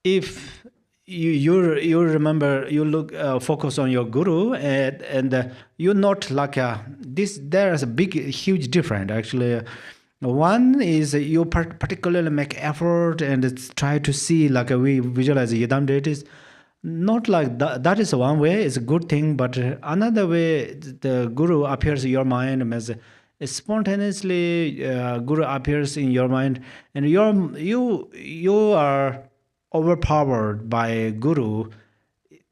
if you remember, you look focus on your guru, and you're not like this. There is a huge difference actually. One is you particularly make effort and try to see, like we visualize Yidam deities. Not like that. That is one way. It's a good thing. But another way, the guru appears in your mind as spontaneously. Guru appears in your mind, and you are overpowered by guru.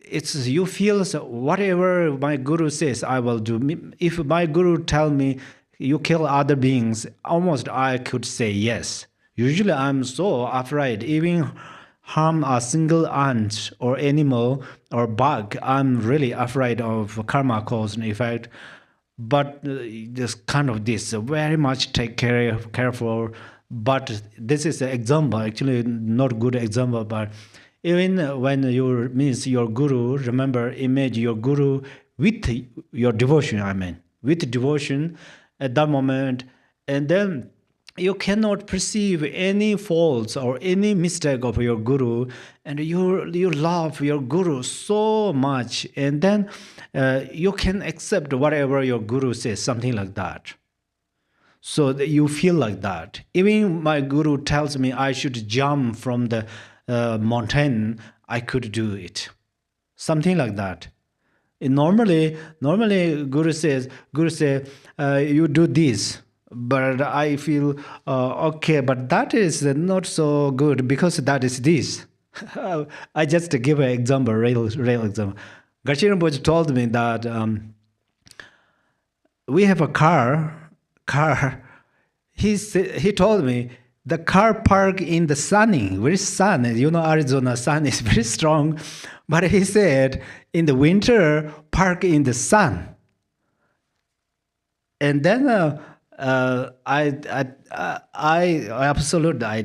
It's you feel whatever my guru says, I will do. If my guru tell me you kill other beings, almost I could say yes. Usually I'm so afraid, even harm a single ant or animal or bug, I'm really afraid of karma cause and effect. But this kind of this very much careful. But this is an example, actually not good example, but even when you means your guru, remember, image your guru with your devotion, with devotion at that moment, and then you cannot perceive any faults or any mistake of your guru, and you love your guru so much, and then you can accept whatever your guru says, something like that. So that you feel like that. Even my guru tells me I should jump from the mountain, I could do it. Something like that. And normally guru says, you do this. But I feel, okay, but that is not so good because that is this. I just give an example, real example. Gachi Rinpoche told me that we have a car. He told me the car park in the sunny, very sun. Arizona sun is very strong. But he said in the winter, park in the sun. And then I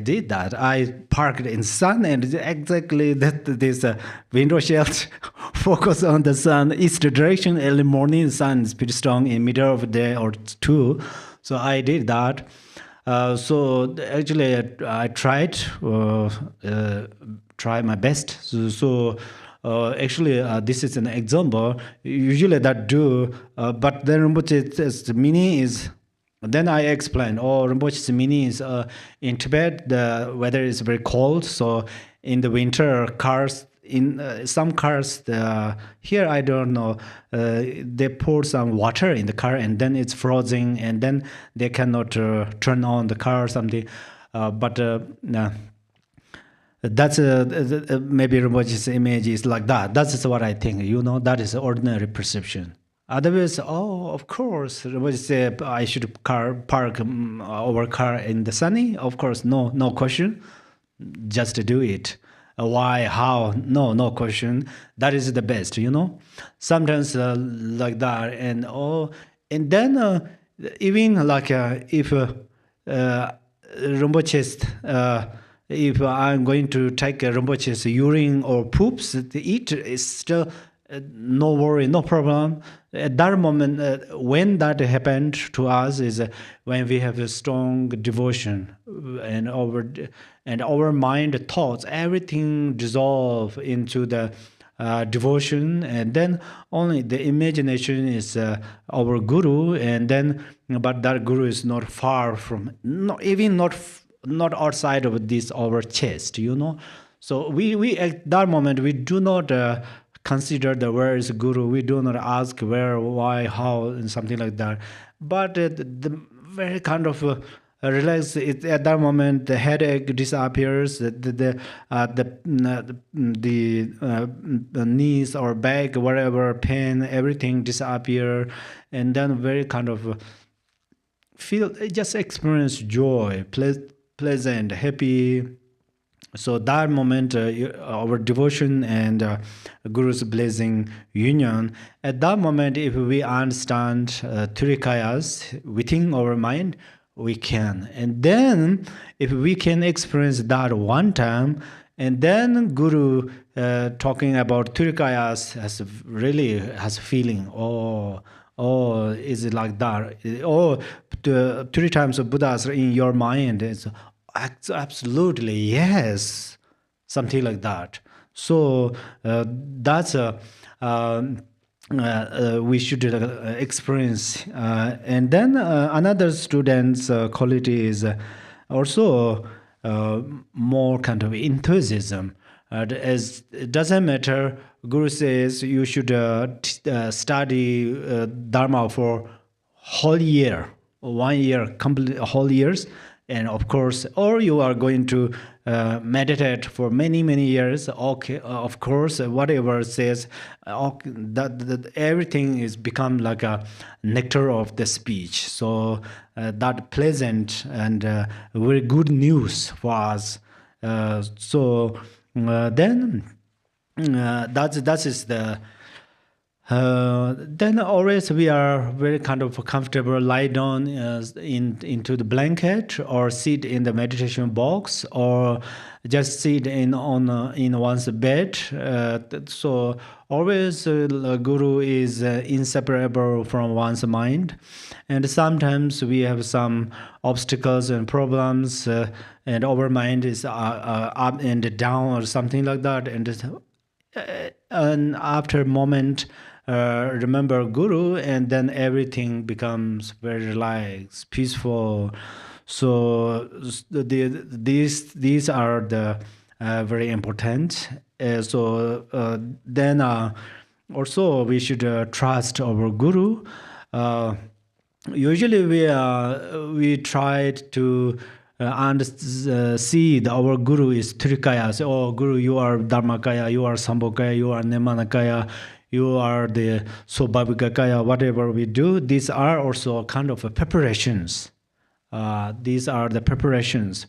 did that. I parked in sun, and exactly that this window shade focus on the sun, east direction, early morning. Sun is pretty strong in middle of the day or two. So I did that. So actually, I tried my best. So actually, this is an example. Usually that do, but then Rinpoche's meaning is. Then I explained. Rinpoche's meaning is in Tibet the weather is very cold. So in the winter, cars. In some cars, here I don't know, they pour some water in the car and then it's frozen and then they cannot turn on the car or something. But that's maybe Rinpoche's image is like that. That's what I think. That is ordinary perception. Otherwise, of course, Rinpoche say I should park our car in the sunny. Of course, no question. just do it. Why, how? No question. That is the best, Sometimes like that, and then even like if Rinpoche's, if I'm going to take Rinpoche's urine or poops to eat, it's still no worry, no problem. At that moment, when that happened to us is when we have a strong devotion and our mind, thoughts, everything dissolve into the devotion, and then only the imagination is our guru, and then but that guru is not far from, not outside of this our chest, So we at that moment we do not consider the where is guru. We do not ask where, why, how, and something like that. But the very kind of relax. At that moment, the headache disappears. The knees or back, whatever pain, everything disappear, and then very kind of just experience joy, pleasant, happy. So that moment, our devotion and Guru's blessing union, at that moment, if we understand Turikayas within our mind, we can. And then, if we can experience that one time, and then Guru talking about Turikayas has feeling, is it like that? The 3 times of Buddhas in your mind, it's absolutely yes, something like that. So that's we should experience. And then another student's quality is also more kind of enthusiasm. As it doesn't matter, Guru says you should study Dharma for whole year, 1 year, complete whole years. And of course, or you are going to meditate for many, many years. Okay, of course, whatever says, that everything is become like a nectar of the speech. So that pleasant and very good news for us. So then that is the. Then always we are very kind of comfortable, lie down into the blanket, or sit in the meditation box, or just sit in one's bed. So always Guru is inseparable from one's mind, and sometimes we have some obstacles and problems, and our mind is up and down or something like that, and after a moment. Remember Guru, and then everything becomes very relaxed, peaceful. So these are the very important. Then also we should trust our Guru. Usually we try to see our Guru is Trikaya. Oh, Guru, you are Dharmakaya, you are Sambhokaya, you are Nemanakaya, you are the Sobhabhikakaya, whatever we do. These are also kind of preparations. These are the preparations.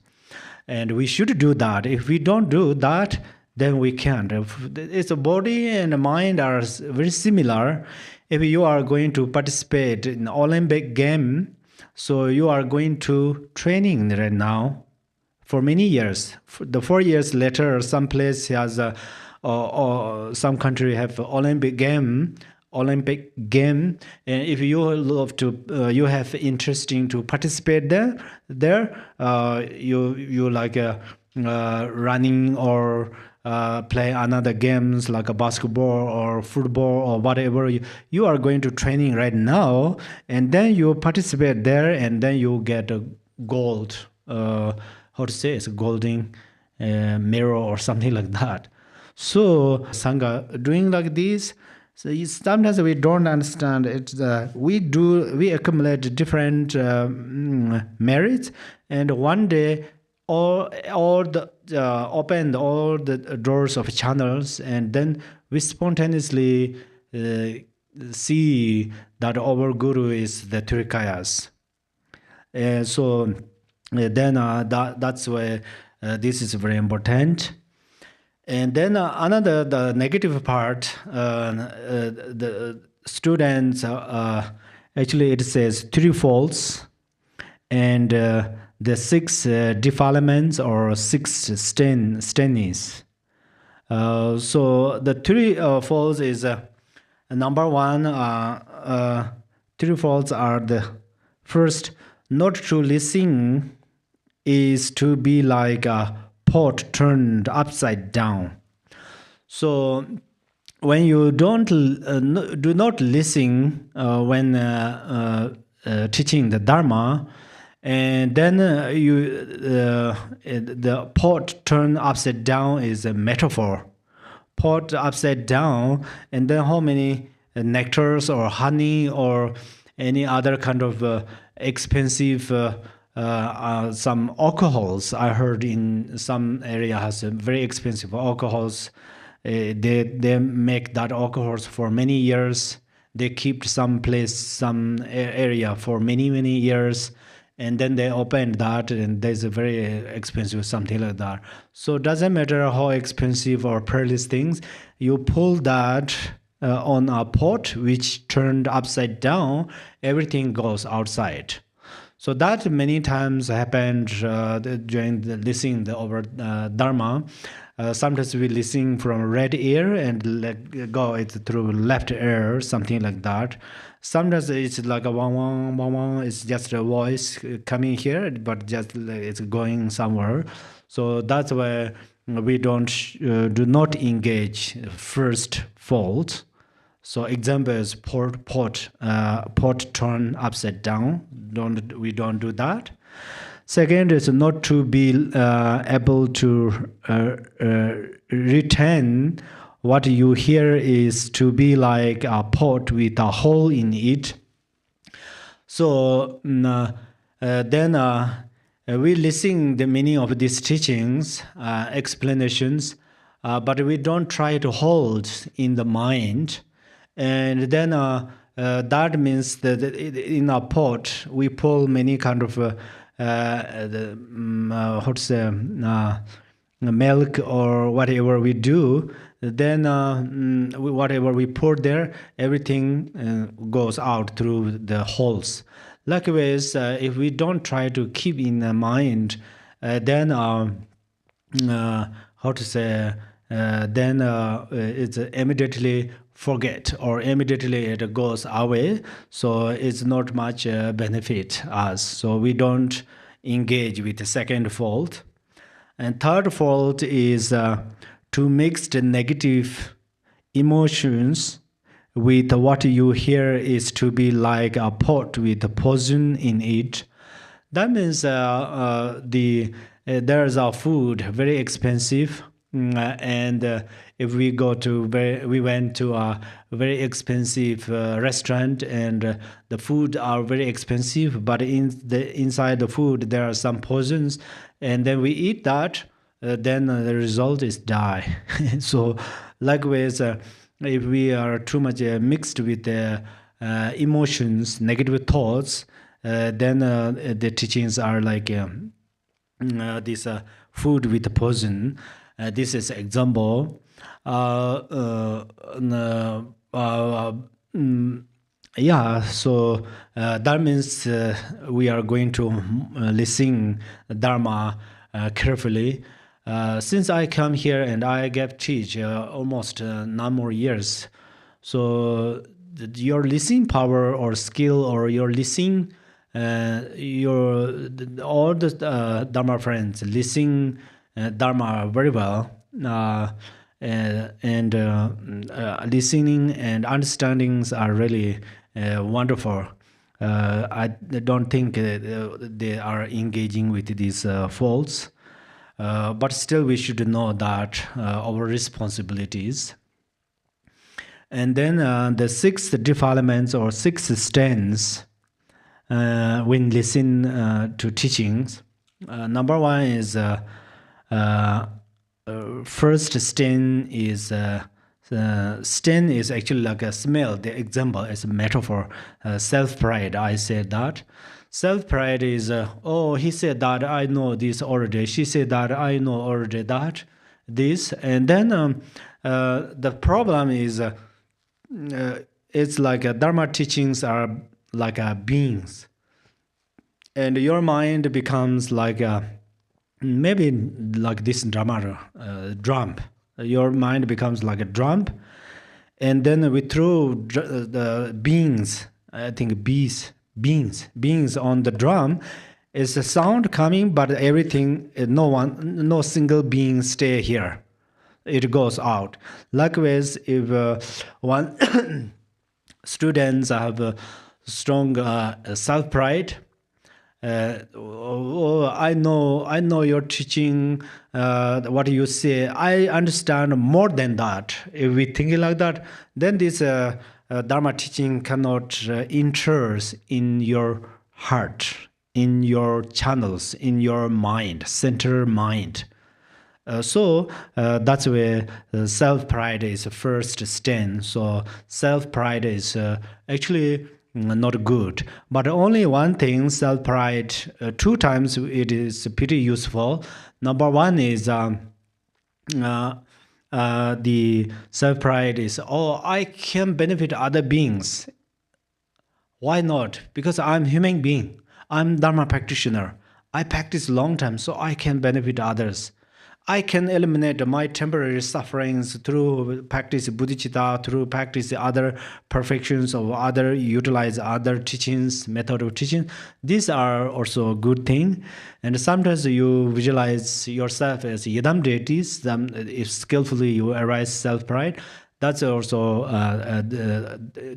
And we should do that. If we don't do that, then we can't. It's a body and a mind are very similar. If you are going to participate in Olympic game, so you are going to training right now for many years. The 4 years later, some place has or some country have Olympic game, and if you love to, you have interesting to participate there, you like running or play another games like a basketball or football or whatever. You are going to training right now, and then you participate there, and then you get a gold. How to say it's a golden mirror or something like that. So Sangha doing like this, so sometimes we don't understand it. We accumulate different merits, and one day all the open all the doors of channels, and then we spontaneously see that our Guru is the Trikayas. So then that's why This is very important. And then another, the negative part, the students, actually it says 3 faults and the 6 defilements or 6 stennies. So the 3 faults is number 1, 3 faults are the first, not to listen is to be like a pot turned upside down. So when you do not listen when teaching the dharma, and then the pot turned upside down is a metaphor. Pot upside down, and then how many nectars or honey or any other kind of expensive some alcohols. I heard in some area has very expensive alcohols. They make that alcohols for many years. They keep some area for many years, and then they open that, and there's a very expensive something like that. So it doesn't matter how expensive or perilous things, you pull that on a pot which turned upside down, everything goes outside. So that many times happened during the listening over dharma. Sometimes we listen from right ear and go it through left ear, something like that. Sometimes it's like a wang, it's just a voice coming here, but just it's going somewhere. So that's why we do not engage first fault. So example is pot turn upside down. We don't do that. Second is not to be able to retain what you hear is to be like a pot with a hole in it. So then we listen the meaning of these teachings, explanations, but we don't try to hold in the mind. And then that means that in a pot we pull many kind of milk or whatever we do. Then whatever we pour there, everything goes out through the holes. Likewise, if we don't try to keep in mind, then it's immediately forget or immediately it goes away. So it's not much benefit us. So we don't engage with the second fault. And third fault is to mix the negative emotions with what you hear is to be like a pot with a poison in it. That means there's our food very expensive, and if we went to a very expensive restaurant and the food are very expensive, but inside the food there are some poisons, and then we eat that, then the result is die. So likewise, if we are too much mixed with the emotions, negative thoughts, then the teachings are like this food with poison. This is example. So that means we are going to listen Dharma carefully. Since I come here and I get teach almost 9 more years, so your listening power or skill or your listening, all the Dharma friends listen Dharma very well, and listening and understandings are really wonderful. I don't think they are engaging with these faults. But still we should know that our responsibilities. And then the 6 defilements or 6 stands when listen to teachings. Number 1 is first stand is actually like a smell. The example is a metaphor, self-pride. I said that. Self-pride is, oh, he said that I know this already. She said that I know already that, this. And then the problem is, it's like Dharma teachings are like beings. And your mind becomes like maybe like this drama, drum. Your mind becomes like a drum. And then we throw the beings, I think beings on the drum. Is a sound coming, but everything, no single being stay here. It goes out. Likewise, if one students have a strong self-pride, I know your teaching, what you say, I understand more than that. If we think like that, then this Dharma teaching cannot enter in your heart, in your channels, in your mind, center mind. So that's where self-pride is first stand. So self-pride is actually not good. But only one thing, self-pride, 2 times it is pretty useful. Number one is the self-pride is, oh, I can benefit other beings. Why not? Because I'm human being. I'm Dharma practitioner. I practice long time, so I can benefit others. I can eliminate my temporary sufferings through practice bodhicitta, through practice other perfections of other, utilize other teachings, method of teaching. These are also a good thing. And sometimes you visualize yourself as yidam deities. If skillfully you arise self-pride, that's also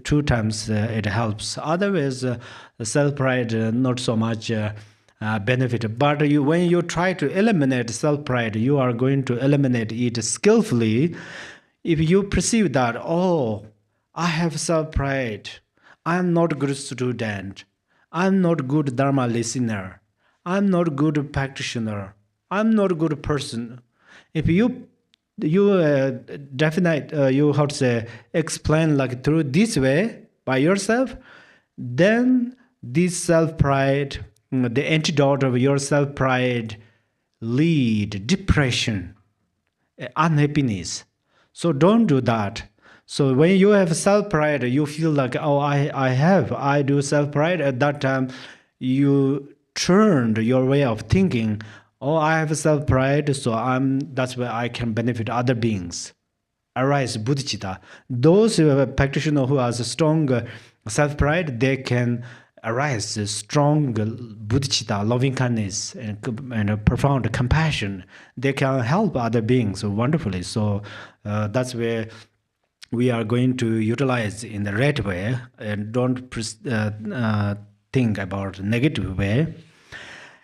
2 times it helps. Otherwise, self-pride not so much benefit. But when you try to eliminate self-pride, you are going to eliminate it skillfully. If you perceive that, oh, I have self-pride, I'm not good student, I'm not good Dharma listener, I'm not good practitioner, I'm not good person. If you definite, you how to say, explain like through this way by yourself, then this self-pride, the antidote of your self-pride, lead depression, unhappiness. So don't do that. So when you have self-pride, you feel like, oh, I do self-pride. At that time, you turned your way of thinking, oh, I have self-pride, so that's where I can benefit other beings. Arise bodhicitta. Those practitioners who has a strong self-pride, they can arise a strong bodhicitta, loving kindness, and a profound compassion. They can help other beings wonderfully. So that's where we are going to utilize in the right way, and don't think about negative way.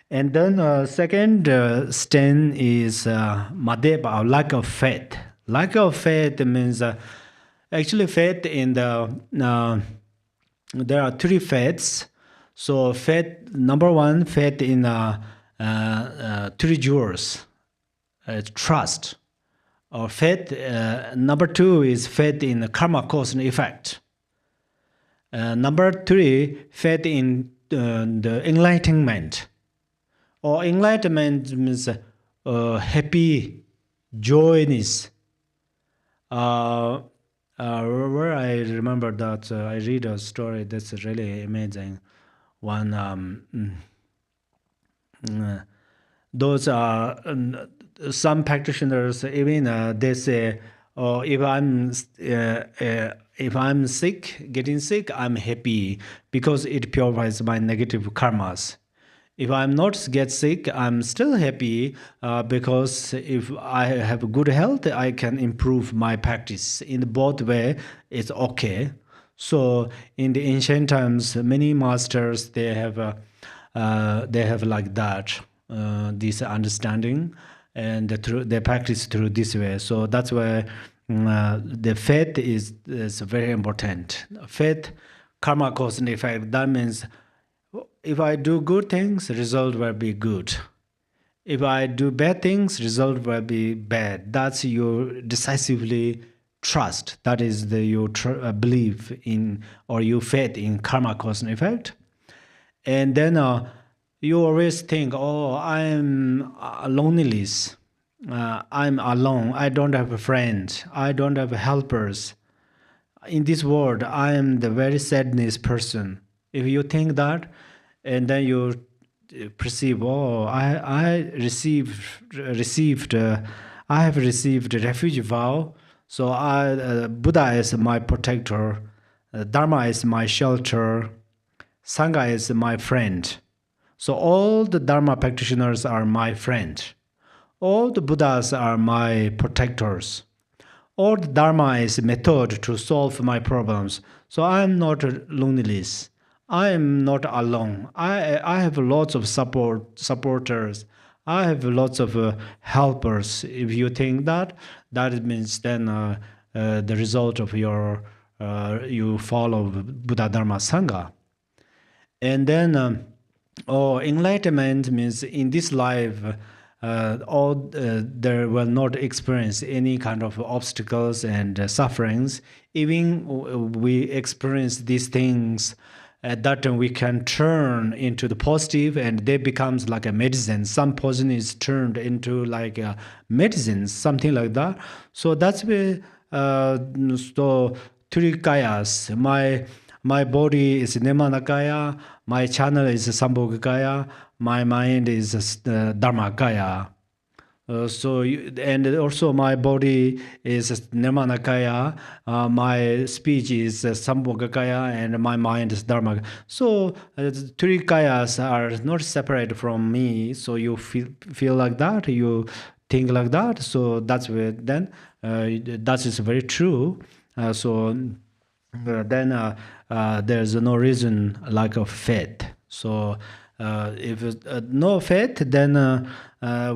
And then second stand is madheba, lack of faith. Lack of faith means actually faith in the there are 3 faiths. So faith, number 1, faith in 3 jewels, trust. Or faith, number 2 is faith in karma, cause and effect. Number 3, faith in the enlightenment. Or enlightenment means happy, joyness. Where I remember that I read a story that's really amazing. One, those are some practitioners. Even they say, "Oh, if I'm sick, getting sick, I'm happy because it purifies my negative karmas. If I'm not get sick, I'm still happy because if I have good health, I can improve my practice. In both way, it's okay." So in the ancient times, many masters they have like that this understanding, and they practice through this way. So that's why the faith is very important. Faith, karma, cause and effect. That means if I do good things, result will be good. If I do bad things, result will be bad. That's you decisively trust. That is you believe in, or you faith in karma, cause and effect. And then you always think, oh, I'm loneliness. I'm alone. I don't have a friend. I don't have helpers. In this world, I am the very sadness person. If you think that, and then you perceive, oh, I have received refuge vow. So Buddha is my protector, Dharma is my shelter, Sangha is my friend. So all the Dharma practitioners are my friend. All the Buddhas are my protectors. All the Dharma is a method to solve my problems. So I am not loneliness. I am not alone. I have lots of supporters. I have lots of helpers. If you think that, that means then the result of your you follow Buddha Dharma Sangha. And then enlightenment means in this life, there will not experience any kind of obstacles and sufferings. Even we experience these things, at that time we can turn into the positive, and they becomes like a medicine. Some poison is turned into like a medicine, something like that. So that's where so three kayas. My body is Nimanakaya, my channel is Sambhogakaya, my mind is Dharmakaya. And also my body is Nimanakaya, my speech is Sambhogakaya, and my mind is Dharma. So three kayas are not separate from me. So you feel like that, you think like that. So that's where then that is very true. Then there's no reason lack of faith. So if no faith, then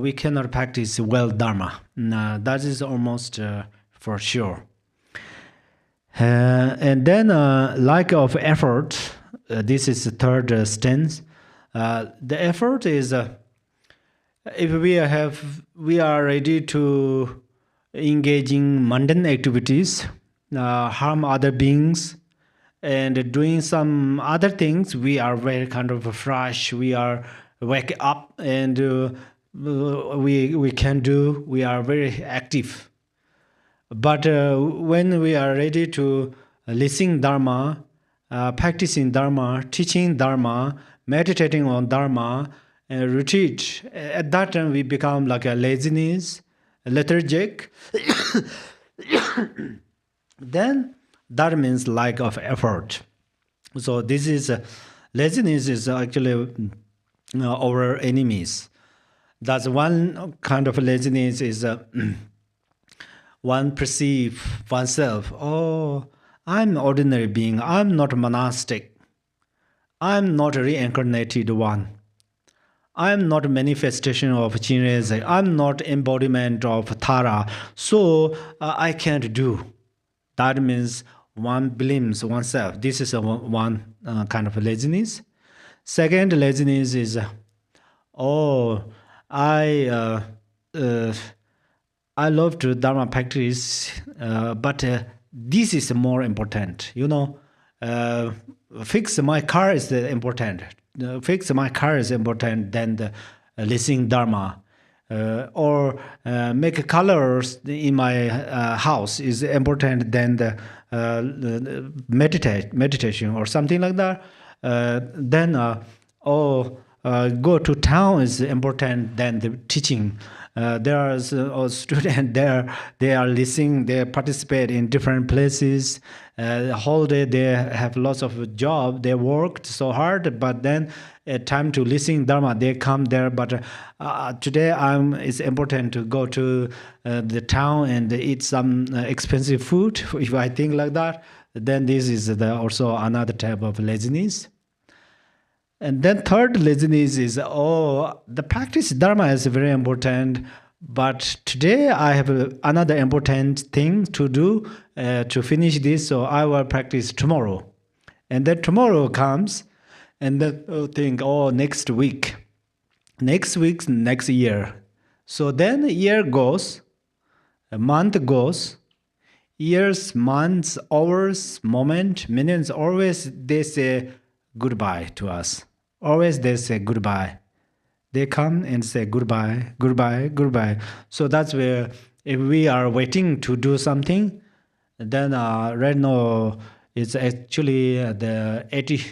we cannot practice well Dharma. That is almost for sure. And then lack of effort. This is the third stance. The effort is if we are ready to engage in mundane activities, harm other beings, and doing some other things, we are very kind of fresh. We are wake up and we can do. We are very active. But when we are ready to listen Dharma, practicing Dharma, teaching Dharma, meditating on Dharma, retreat, at that time we become like a laziness, lethargic. Then that means lack of effort. So this is laziness is actually our enemies. That's one kind of laziness is one perceive oneself. Oh, I'm ordinary being. I'm not monastic. I'm not a reincarnated one. I'm not a manifestation of Chinese. I'm not embodiment of Tara. So I can't do. That means one blames oneself. This is one kind of laziness. Second laziness is, I love to Dharma practice, but this is more important. Fix my car is important. Fix my car is important than the listening Dharma. Or make colors in my house is important than the meditation or something like that. Then go to town is important than the teaching. There are students there, they are listening, they participate in different places. Holiday, they have lots of job, they worked so hard, but then time to listen Dharma, they come there. But today it's important to go to the town and eat some expensive food. If I think like that, then this is also another type of laziness. And then third laziness is, the practice Dharma is very important, but today I have another important thing to do to finish this, so I will practice tomorrow. And then tomorrow comes, and then think, next week, next year. So then a year goes, a month goes, years, months, hours, moment, minutes, always they say goodbye to us. always they say goodbye. They come and say goodbye, goodbye, goodbye. So that's where if we are waiting to do something, then right now it's actually the 80.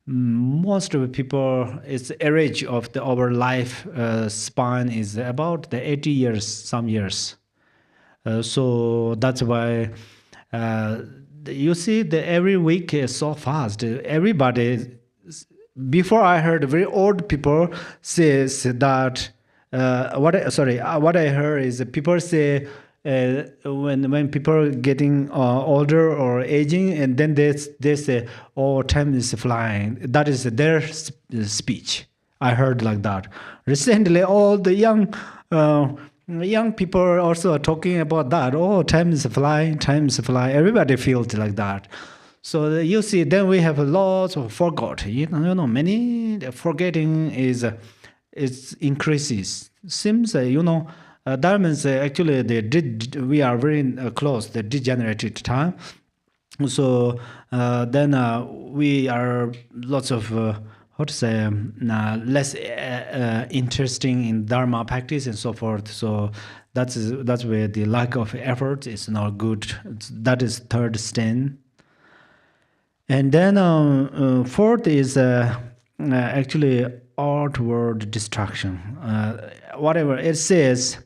Most of the people, its average of our life span is about the 80 years, some years. So that's why you see that every week is so fast. Everybody, before I heard very old people says that what I heard is people say when people are getting older or aging, and then they say, "Oh, time is flying." That is their speech. I heard like that. Recently, all the young people also are talking about that. Oh, time is flying, time is flying. Everybody feels like that. So you see, then we have lots of forgot. You know, many forgetting is increases. Seems Dharma is actually we are very close the degenerated time. So then we are lots of less interesting in Dharma practice and so forth. So that's where the lack of effort is not good. That is third stand. And then fourth is actually outward distraction. Whatever it says,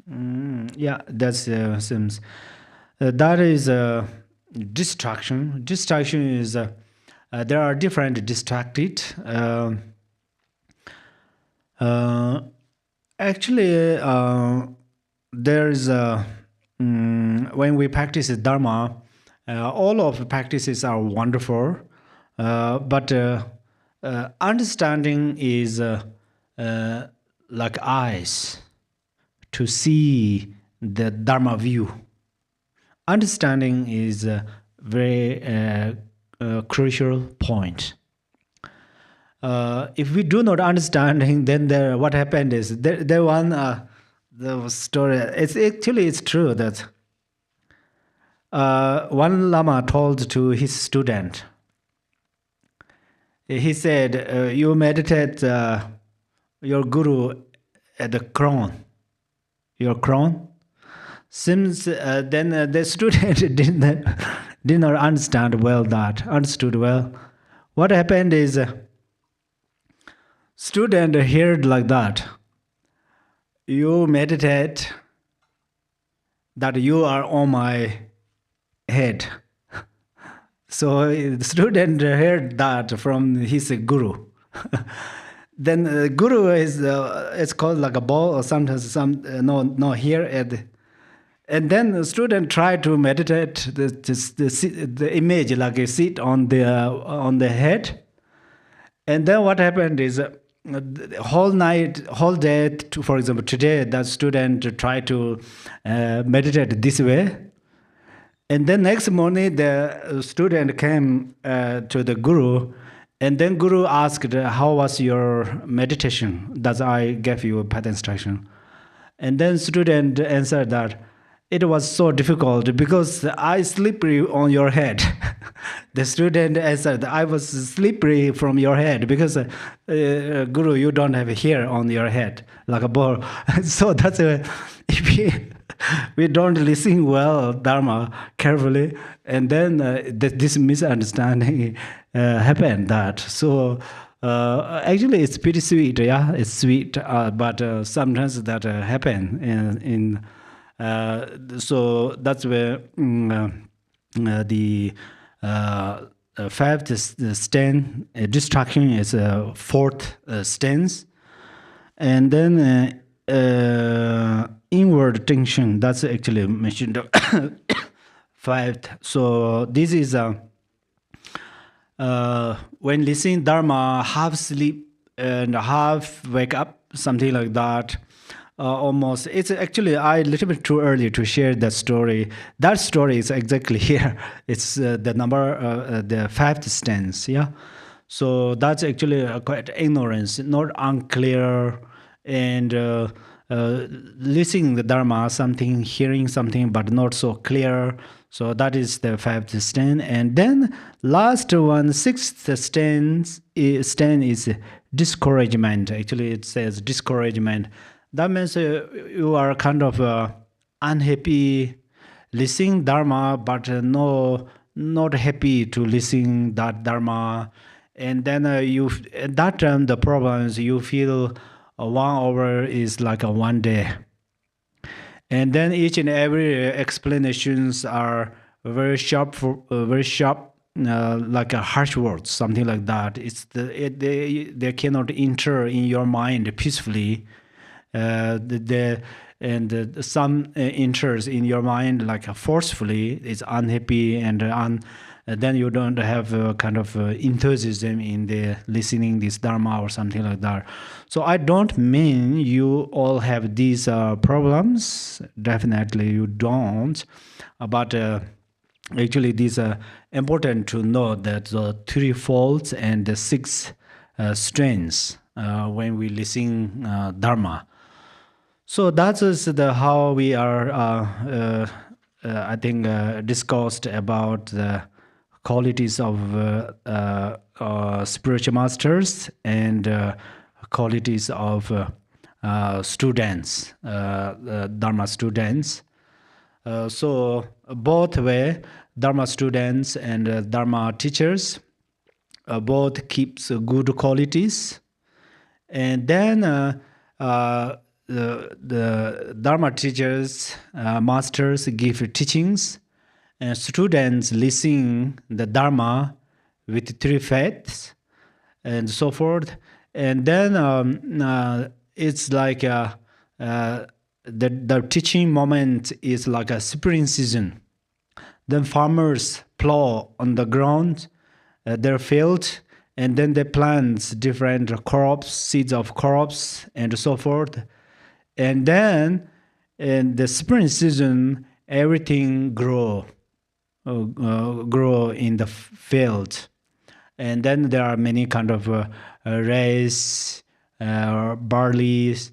that's seems that is distraction. Distraction is there are different distracted. Actually, there is when we practice Dharma, all of the practices are wonderful, but understanding is like eyes to see the Dharma view. Understanding is a very crucial point. If we do not understanding, then what happened is there one the story. It's true that one Lama told to his student. He said, "You meditate your guru at the crown. Your crown." Since then the student did not understood well. What happened is student heard like that. You meditate that you are on my head. So the student heard that from his guru. Then guru is it's called like a ball or sometimes no here at. And then the student tried to meditate the image like a seat on the head. And then what happened is whole day, for example, today that student tried to meditate this way. And then next morning the student came to the guru, and then guru asked, "How was your meditation that I gave you a path instruction?" And then student answered that it was so difficult because I slippery on your head. The student answered, "I was slippery from your head because Guru, you don't have hair on your head like a ball." So that's if we don't listen well Dharma carefully, and then this misunderstanding happened. That so. Actually, it's pretty sweet. Yeah, it's sweet, but sometimes that happen so that's where the fifth stand, distraction is fourth stance, and then inward tension. That's actually mentioned fifth. So this is when listening Dharma, half sleep and half wake up, something like that. Almost, it's actually a little bit too early to share that story. That story is exactly here. It's the number, the fifth stance. Yeah, so that's actually quite ignorance, not unclear, and listening the Dharma, something, hearing something, but not so clear. So that is the 5th stand. And then last one, 6th stand is discouragement. Actually, it says discouragement. That means you are kind of unhappy listening Dharma, but not happy to listen that Dharma. And then at that time, the problem is you feel 1 hour is like a 1 day. And then each and every explanations are very sharp, like a harsh words, something like that. They cannot enter in your mind peacefully. Some enters in your mind like forcefully. It's unhappy, and then you don't have a kind of enthusiasm in the listening this Dharma or something like that. So I don't mean you all have these problems. Definitely you don't. But actually these are important to know, that the 3 folds and the 6 strains when we listen Dharma. So that is how we are, I think, discussed about the qualities of spiritual masters and qualities of students, Dharma students. So both way, Dharma students and Dharma teachers both keeps good qualities. And then the Dharma teachers, masters give teachings, and students listen the Dharma with 3 faiths and so forth. And then it's like the teaching moment is like a spring season. Then farmers plow on the ground, their field, and then they plant different crops, seeds of crops, and so forth. And then in the spring season, everything grow in the field. And then there are many kind of rice, barleys,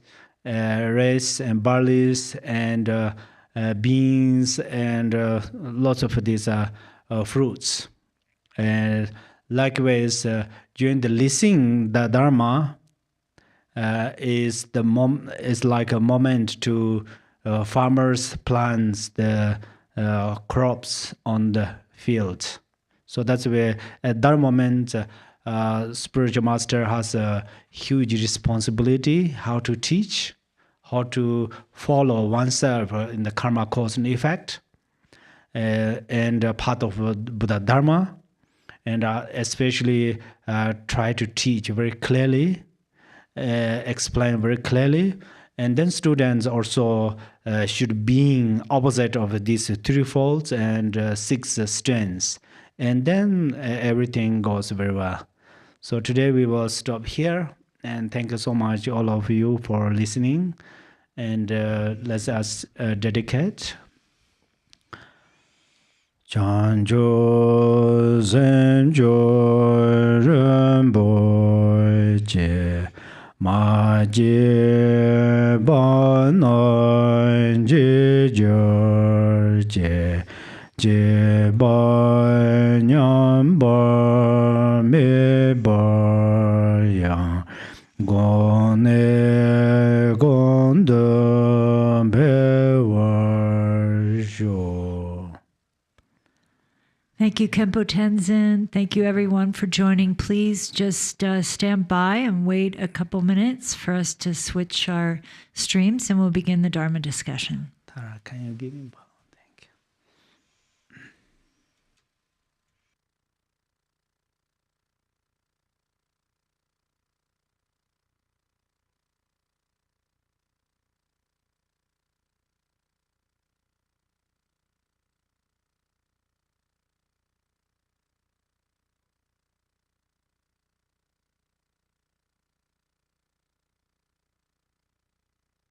and beans, and lots of these fruits. And likewise, during the listening, the Dharma is like a moment to farmers plants the crops on the field. So that's where at that moment spiritual master has a huge responsibility, how to teach, how to follow oneself in the karma cause and effect, and part of Buddha Dharma, and especially try to teach very clearly, explain very clearly. And then students also should be opposite of these 3 folds and 6 strands. And then everything goes very well. So today we will stop here. And thank you so much, all of you, for listening. And let us dedicate. Chanjo Zenjo Renpo Je Ma Je Ba Non Je Jor Je Je Ba Nyam Ba Me Ba Yang Gon Ne Gon De Be War Jo. Thank you, Khenpo Tenzin. Thank you, everyone, for joining. Please just stand by and wait a couple minutes for us to switch our streams, and we'll begin the Dharma discussion. Tara, can you give him